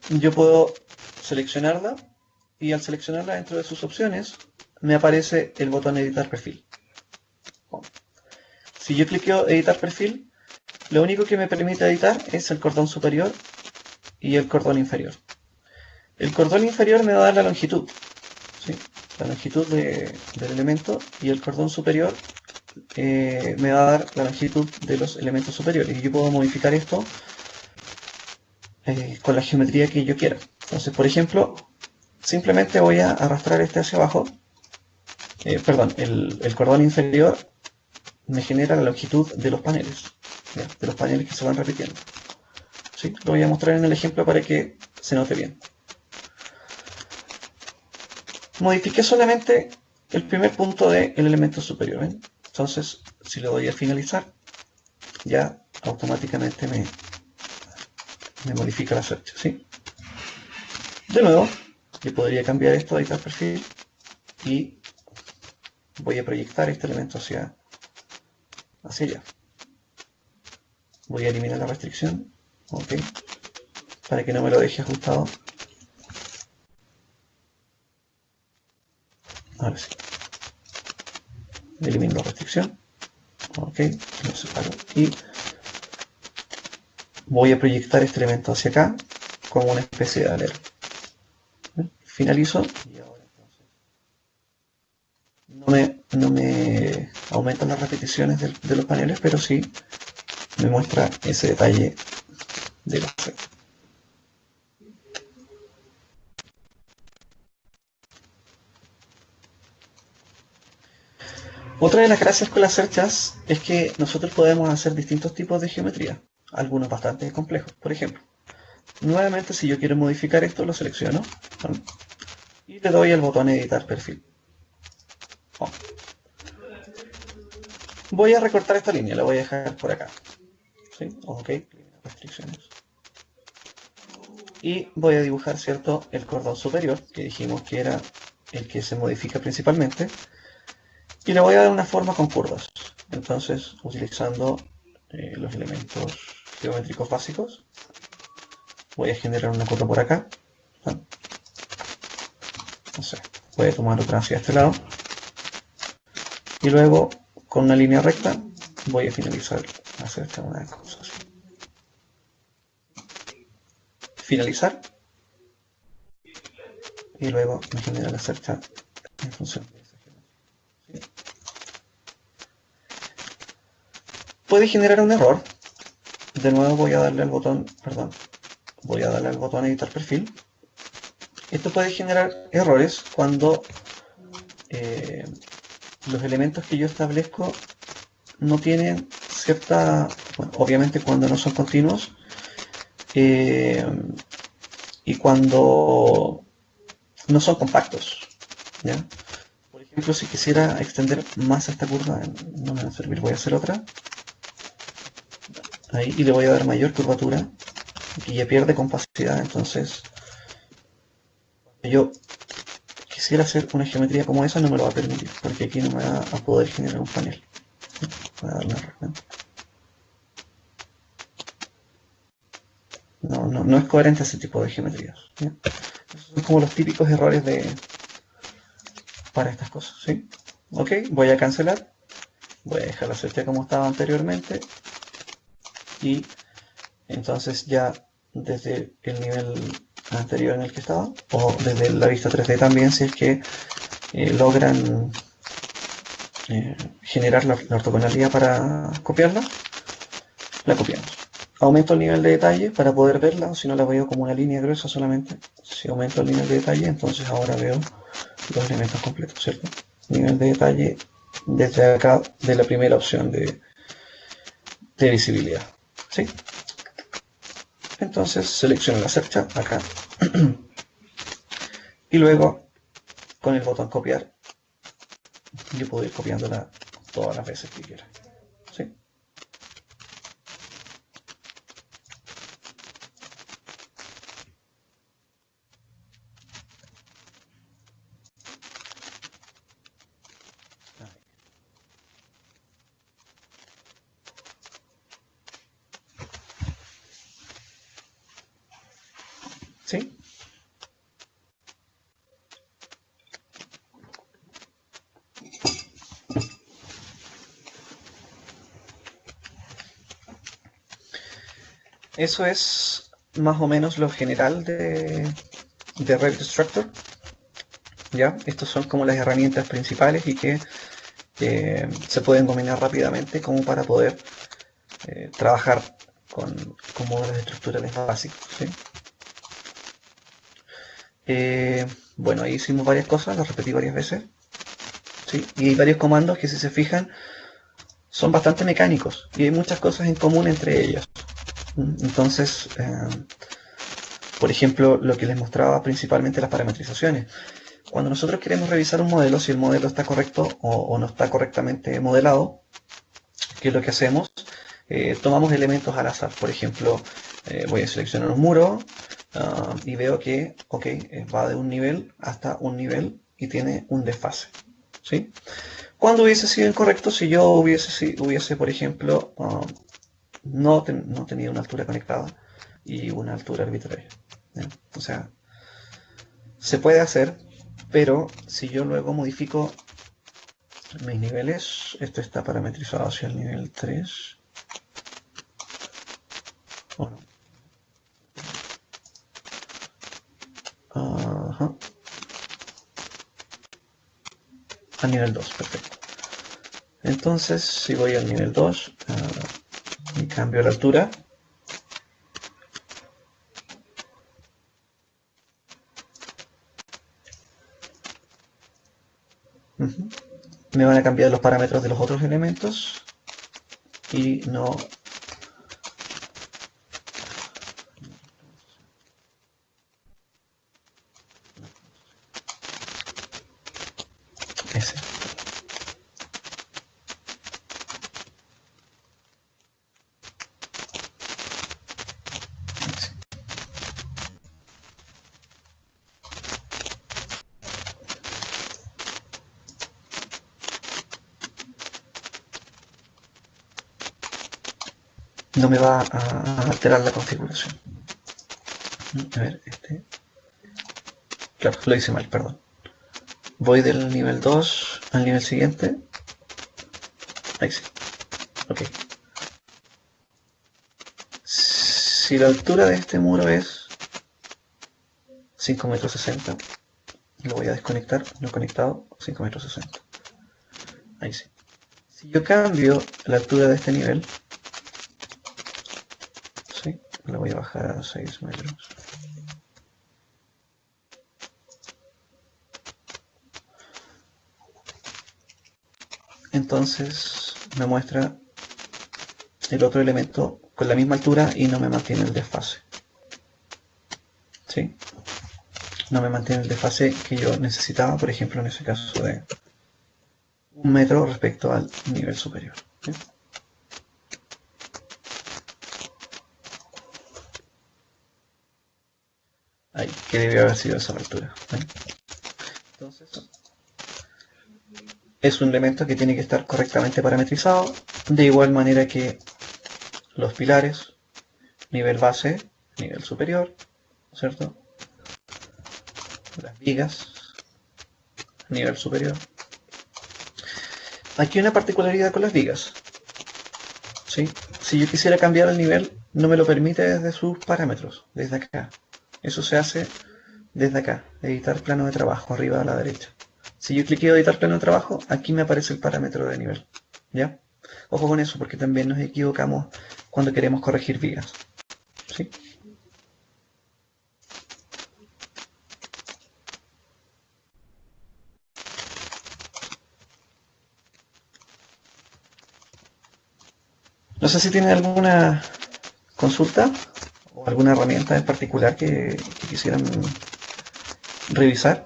yo puedo seleccionarla y al seleccionarla dentro de sus opciones me aparece el botón editar perfil. Si yo cliqueo editar perfil, lo único que me permite editar es el cordón superior y el cordón inferior. El cordón inferior me va a dar la longitud, ¿sí? La longitud del elemento, y el cordón superior me va a dar la longitud de los elementos superiores. Y yo puedo modificar esto con la geometría que yo quiera. Entonces, por ejemplo, simplemente voy a arrastrar este hacia abajo. Perdón, el cordón inferior me genera la longitud de los paneles, ¿ya? De los paneles que se van repitiendo. ¿Sí? Lo voy a mostrar en el ejemplo para que se note bien. Modifiqué solamente el primer punto del elemento superior, ¿ven? Entonces, si le doy a finalizar, ya automáticamente me modifica la cercha, ¿sí? De nuevo, yo podría cambiar esto a editar perfil y voy a proyectar este elemento hacia allá. Voy a eliminar la restricción, ok, para que no me lo deje ajustado. Ahora sí. Elimino la restricción, ok, lo separo y voy a proyectar este elemento hacia acá como una especie de alero. Finalizo y ahora entonces no me aumentan las repeticiones de los paneles, pero sí me muestra ese detalle de la cercha. Otra de las gracias con las cerchas es que nosotros podemos hacer distintos tipos de geometría, algunos bastante complejos. Por ejemplo, nuevamente si yo quiero modificar esto, lo selecciono y le doy al botón editar perfil. Voy a recortar esta línea, la voy a dejar por acá. ¿Sí? Ok, restricciones. Y voy a dibujar, ¿cierto?, el cordón superior, que dijimos que era el que se modifica principalmente. Y le voy a dar una forma con curvas. Entonces, utilizando los elementos geométricos básicos, voy a generar una curva por acá. No sé, voy a tomar otra hacia este lado. Y luego, con una línea recta, voy a finalizar, hacer una cosa así. finalizar y luego me genera la cercha en función de esa geometría. ¿Sí? Puede generar un error. De nuevo voy a darle al botón, perdón, voy a darle al botón editar perfil. Esto puede generar errores cuando los elementos que yo establezco no tienen cierta, bueno, obviamente cuando no son continuos y cuando no son compactos, ¿ya? Por ejemplo, si quisiera extender más esta curva, no me va a servir, voy a hacer otra. Ahí, y le voy a dar mayor curvatura, que ya pierde compacidad, entonces yo quisiera hacer una geometría como esa, no me lo va a permitir, porque aquí no me va a poder generar un panel. Voy a dar una error, ¿no? No es coherente ese tipo de geometrías, ¿ya? Esos son como los típicos errores para estas cosas, ¿sí? Ok, voy a cancelar, voy a dejar la certeza como estaba anteriormente y entonces ya desde el nivel anterior en el que estaba o desde la vista 3D también, si es que logran generar la ortogonalidad para copiarla, la copiamos. Aumento el nivel de detalle para poder verla, o si no la veo como una línea gruesa solamente. Si aumento el nivel de detalle, entonces ahora veo los elementos completos, ¿cierto? Nivel de detalle desde acá de la primera opción de visibilidad, ¿sí? Entonces selecciono la cercha acá y luego con el botón copiar yo puedo ir copiándola todas las veces que quiera, ¿sí? ¿Sí? Eso es más o menos lo general de Revit Structure. ¿Ya? Estos son como las herramientas principales y que se pueden dominar rápidamente como para poder trabajar con módulos estructurales básicos, ¿sí? Bueno, ahí hicimos varias cosas, las repetí varias veces, ¿sí? Y hay varios comandos que si se fijan son bastante mecánicos y hay muchas cosas en común entre ellos. Entonces, por ejemplo, lo que les mostraba principalmente las parametrizaciones. Cuando nosotros queremos revisar un modelo, si el modelo está correcto o no está correctamente modelado, ¿qué es lo que hacemos? Tomamos elementos al azar. Por ejemplo, voy a seleccionar un muro y veo que va de un nivel hasta un nivel y tiene un desfase, ¿sí? ¿Cuándo hubiese sido incorrecto si yo hubiese por ejemplo, no tenido una altura conectada y una altura arbitraria? ¿Ya? O sea, se puede hacer, pero si yo luego modifico mis niveles, esto está parametrizado hacia el nivel 3, ¿o no? Ajá. Al nivel 2, perfecto. Entonces, si voy al nivel 2 y cambio la altura, me van a cambiar los parámetros de los otros elementos y no ese. No me va a alterar la configuración. A ver, claro, lo hice mal, perdón. Voy del nivel 2 al nivel siguiente. Ahí sí. Ok. Si la altura de este muro es 5 metros 60. Lo voy a desconectar, no conectado, 5 metros 60. Ahí sí. Si yo cambio la altura de este nivel, ¿sí? Lo voy a bajar a 6 metros. Entonces me muestra el otro elemento con la misma altura y no me mantiene el desfase. ¿Sí? No me mantiene el desfase que yo necesitaba, por ejemplo, en ese caso de 1 metro respecto al nivel superior. ¿Sí? Ahí, que debió haber sido esa altura. ¿Sí? Entonces, es un elemento que tiene que estar correctamente parametrizado, de igual manera que los pilares, nivel base, nivel superior, ¿cierto? Las vigas, nivel superior. Aquí una particularidad con las vigas, ¿sí? Si yo quisiera cambiar el nivel, no me lo permite desde sus parámetros, desde acá. Eso se hace desde acá, editar plano de trabajo, arriba a la derecha. Si yo cliqueo editar plano de trabajo, aquí me aparece el parámetro de nivel. ¿Ya? Ojo con eso, porque también nos equivocamos cuando queremos corregir vigas. ¿Sí? No sé si tienen alguna consulta o alguna herramienta en particular que quisieran revisar.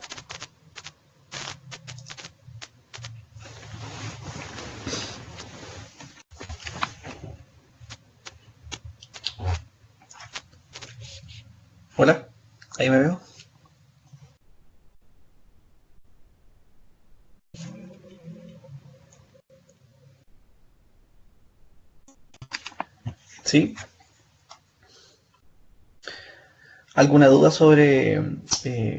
Hola, ahí me veo. ¿Sí? ¿Alguna duda sobre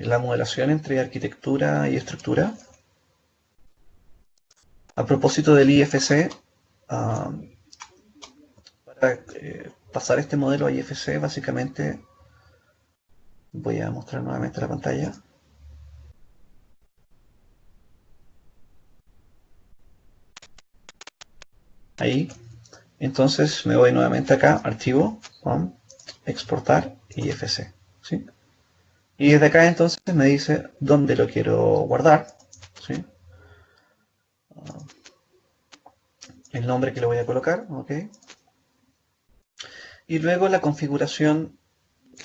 la modelación entre arquitectura y estructura? A propósito del IFC, ah, para pasar este modelo a IFC, básicamente voy a mostrar nuevamente la pantalla. Ahí. Entonces me voy nuevamente acá, archivo, exportar IFC. ¿Sí? Y desde acá entonces me dice dónde lo quiero guardar. ¿Sí? El nombre que le voy a colocar. ¿Ok? Y luego la configuración,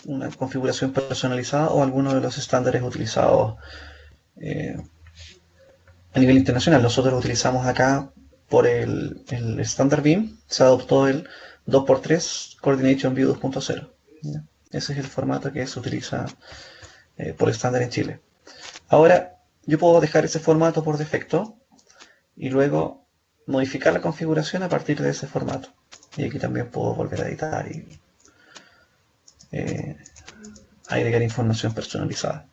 una configuración personalizada o alguno de los estándares utilizados eh, a nivel internacional. Nosotros lo utilizamos acá por el Standard Beam, se adoptó el 2x3 Coordination View 2.0. Ese es el formato que se utiliza por estándar en Chile. Ahora, yo puedo dejar ese formato por defecto y luego modificar la configuración a partir de ese formato. Y aquí también puedo volver a editar y agregar información personalizada.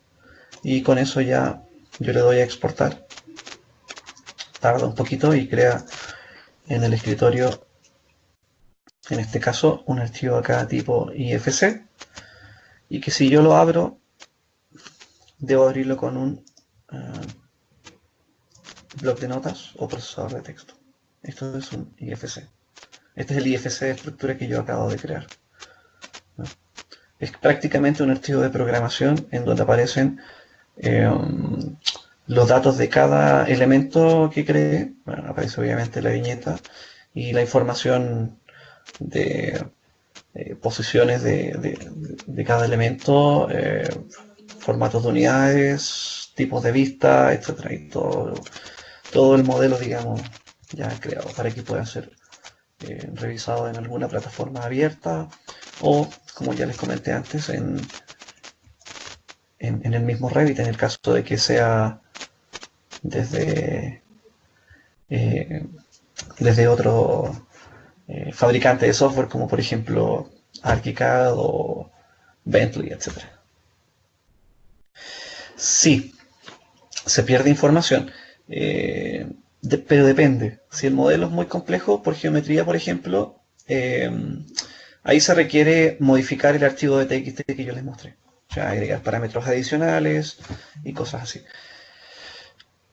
Y con eso ya yo le doy a exportar. Tarda un poquito y crea en el escritorio, en este caso, un archivo acá tipo IFC. Y que si yo lo abro, debo abrirlo con un bloc de notas o procesador de texto. Esto es un IFC. Este es el IFC de estructura que yo acabo de crear. Es prácticamente un archivo de programación en donde aparecen los datos de cada elemento que creé. Bueno, aparece obviamente la viñeta y la información de posiciones de cada elemento, formatos de unidades, tipos de vista, etcétera, y todo el modelo, digamos, ya creado para que pueda ser revisado en alguna plataforma abierta o, como ya les comenté antes, en el mismo Revit, en el caso de que sea desde, desde otro fabricante de software, como por ejemplo ArchiCAD o Bentley, etc. Sí, se pierde información, pero depende. Si el modelo es muy complejo, por geometría, por ejemplo, ahí se requiere modificar el archivo de TXT que yo les mostré. O sea, agregar parámetros adicionales y cosas así.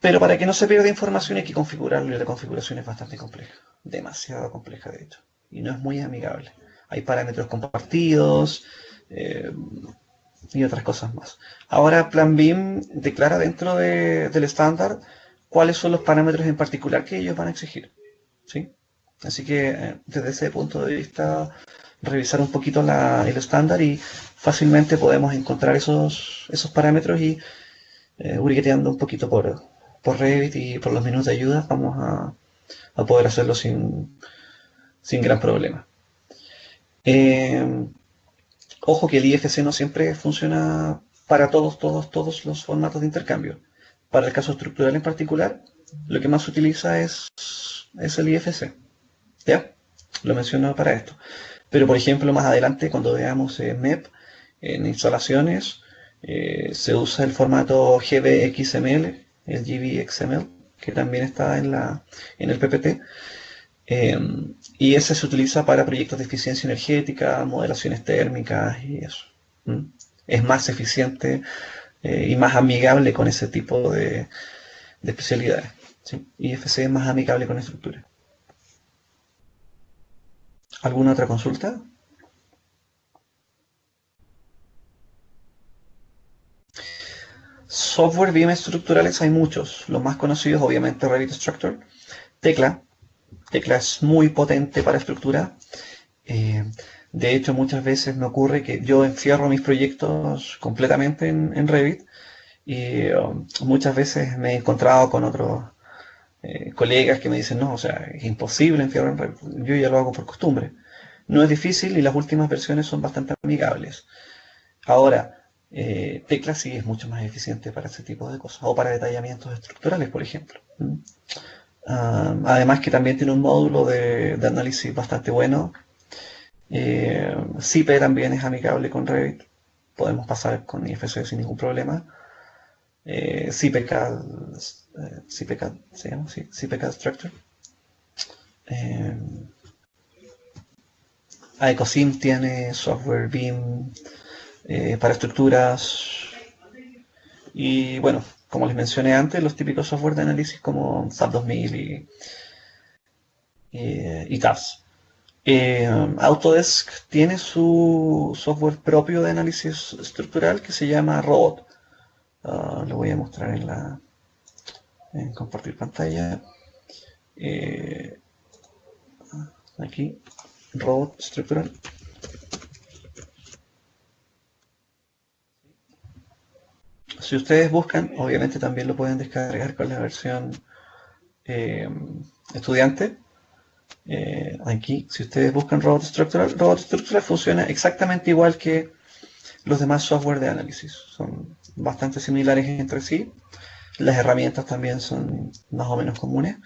Pero para que no se pierda información hay que configurarlo y la configuración es bastante compleja. Demasiado compleja, de hecho. Y no es muy amigable. Hay parámetros compartidos eh, y otras cosas más. Ahora Plan BIM declara dentro del estándar cuáles son los parámetros en particular que ellos van a exigir. ¿Sí? Así que desde ese punto de vista, revisar un poquito el estándar y fácilmente podemos encontrar esos parámetros y hurgueteando un poquito por Revit y por los menús de ayuda vamos a poder hacerlo sin gran problema. Eh, Ojo que el IFC no siempre funciona para todos los formatos de intercambio. Para el caso estructural en particular, lo que más se utiliza es el IFC. ¿Ya? Lo menciono para esto. Pero por ejemplo, más adelante, cuando veamos MEP en instalaciones, se usa el formato GBXML, el GBXML, que también está en el PPT. Y ese se utiliza para proyectos de eficiencia energética, modelaciones térmicas y eso. ¿Mm? Es más eficiente y más amigable con ese tipo de especialidades. ¿Sí? IFC es más amigable con estructura. ¿Alguna otra consulta? Software BIM estructurales hay muchos. Los más conocidos, obviamente, Revit Structure. Tecla. Tecla es muy potente para estructura. Eh, de hecho, muchas veces me ocurre que yo encierro mis proyectos completamente en Revit y muchas veces me he encontrado con otros colegas que me dicen, no, o sea, es imposible encierrar en Revit. Yo ya lo hago por costumbre. No es difícil y las últimas versiones son bastante amigables. Ahora, Tecla sí es mucho más eficiente para ese tipo de cosas, o para detallamientos estructurales, por ejemplo. Además que también tiene un módulo de análisis bastante bueno. CIPE también es amigable con Revit. Podemos pasar con IFC sin ningún problema. CIPECAD, CIPECAD se llama, sí, CIPECAD Structure. Ecosim tiene software BIM para estructuras. Y bueno, como les mencioné antes, los típicos software de análisis como SAP 2000 y TAFS. Autodesk tiene su software propio de análisis estructural que se llama Robot. Lo voy a mostrar en compartir pantalla. Aquí, Robot estructural. Si ustedes buscan, obviamente también lo pueden descargar con la versión estudiante. Aquí, si ustedes buscan Robot Structural funciona exactamente igual que los demás software de análisis. Son bastante similares entre sí. Las herramientas también son más o menos comunes.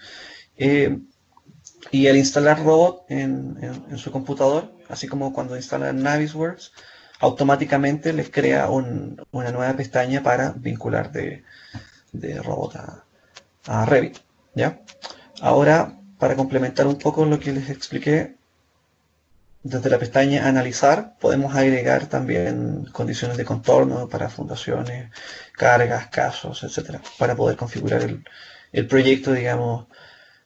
Y al instalar Robot en su computador, así como cuando instalan Navisworks, automáticamente les crea una nueva pestaña para vincular de Robot a Revit. ¿Ya? Ahora, para complementar un poco lo que les expliqué, desde la pestaña Analizar podemos agregar también condiciones de contorno para fundaciones, cargas, casos, etcétera, para poder configurar el proyecto, digamos,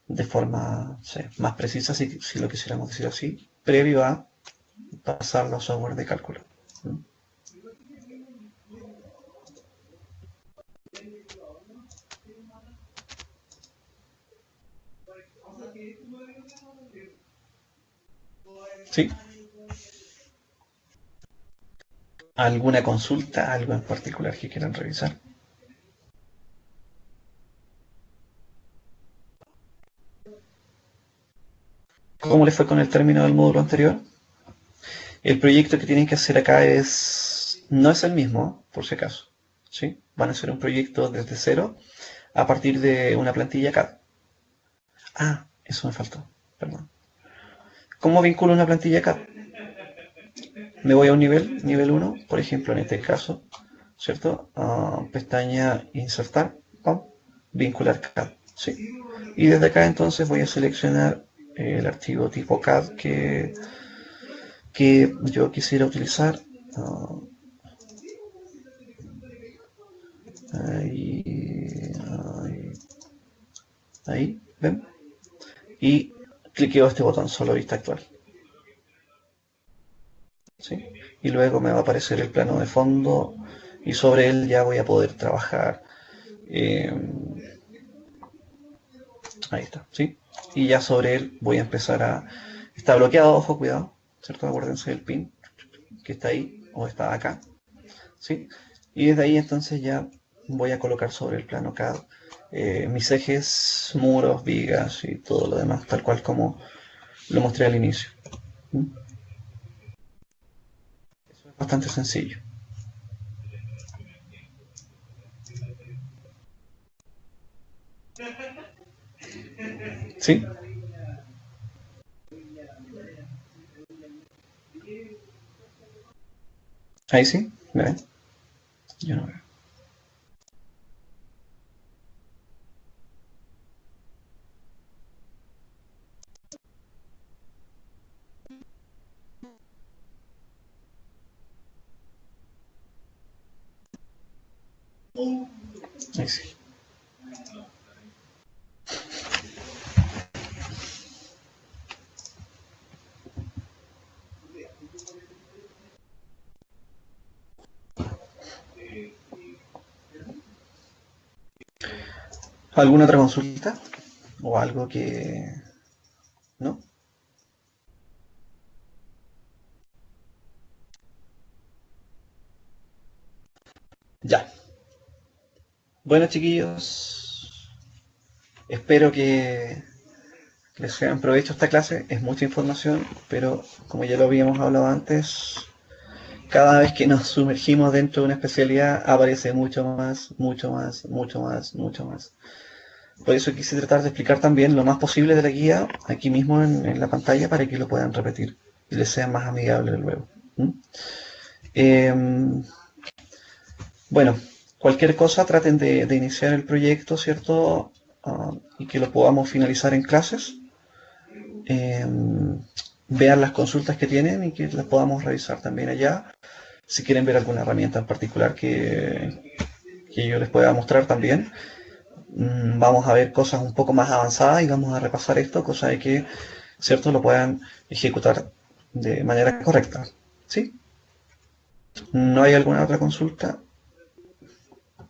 de forma más precisa, si lo quisiéramos decir así, previo a pasarlo a software de cálculo. ¿Sí? ¿Alguna consulta, algo en particular que quieran revisar? ¿Cómo les fue con el término del módulo anterior? El proyecto que tienen que hacer acá no es el mismo, por si acaso. ¿Sí? Van a hacer un proyecto desde cero a partir de una plantilla CAD. Ah, eso me faltó, perdón. ¿Cómo vinculo una plantilla CAD? Me voy a un nivel 1, por ejemplo, en este caso, ¿cierto? Pestaña Insertar, ¡pum! Vincular CAD, ¿sí? Y desde acá entonces voy a seleccionar el archivo tipo CAD que yo quisiera utilizar. Ahí, ¿ven? Y cliqueo este botón, solo vista actual. ¿Sí? Y luego me va a aparecer el plano de fondo y sobre él ya voy a poder trabajar. eh, Ahí está, ¿sí? Y ya sobre él voy a empezar a... Está bloqueado, ojo, cuidado, ¿cierto? Acuérdense del pin que está ahí o está acá, ¿sí? Y desde ahí entonces ya voy a colocar sobre el plano CAD mis ejes, muros, vigas y todo lo demás, tal cual como lo mostré al inicio. ¿Mm? Eso es bastante sencillo. ¿Sí? Ahí sí, ¿me ven? Yo no veo. Ahí sí. ¿Alguna otra consulta? ¿O algo que... ¿No? Ya. Bueno, chiquillos, espero que les sean provecho esta clase. Es mucha información, pero como ya lo habíamos hablado antes, cada vez que nos sumergimos dentro de una especialidad aparece mucho más, mucho más, mucho más, mucho más. Por eso quise tratar de explicar también lo más posible de la guía aquí mismo en la pantalla para que lo puedan repetir y les sea más amigable luego. ¿Mm? Eh, bueno, cualquier cosa traten de iniciar el proyecto, ¿cierto? Y que lo podamos finalizar en clases. Eh, Vean las consultas que tienen y que las podamos revisar también allá. Si quieren ver alguna herramienta en particular que yo les pueda mostrar también, vamos a ver cosas un poco más avanzadas y vamos a repasar esto, cosa de que, ¿cierto?, lo puedan ejecutar de manera correcta. ¿Sí? ¿No hay alguna otra consulta?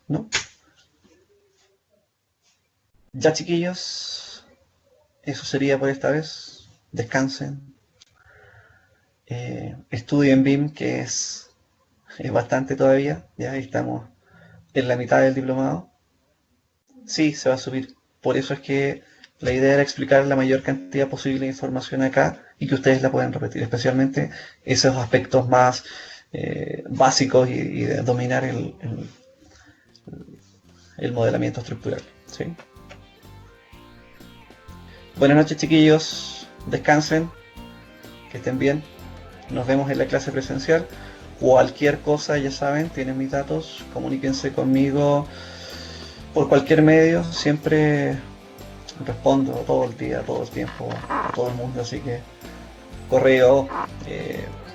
¿No? Ya, chiquillos, eso sería por esta vez. Descansen. Estudien BIM, que es bastante todavía. Ya estamos en la mitad del diplomado. Sí, se va a subir. Por eso es que la idea era explicar la mayor cantidad posible de información acá y que ustedes la puedan repetir, especialmente esos aspectos más básicos y de dominar el modelamiento estructural. ¿Sí? Buenas noches, chiquillos. Descansen, que estén bien. Nos vemos en la clase presencial. Cualquier cosa, ya saben, tienen mis datos. Comuníquense conmigo por cualquier medio. Siempre respondo todo el día, todo el tiempo, a todo el mundo. Así que correo,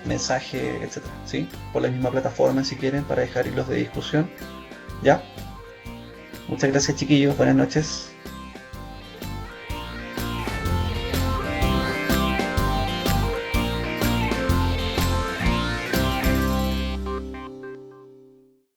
mensaje, etcétera, ¿sí? Por la misma plataforma si quieren para dejar hilos de discusión. ¿Ya? Muchas gracias, chiquillos. Buenas noches.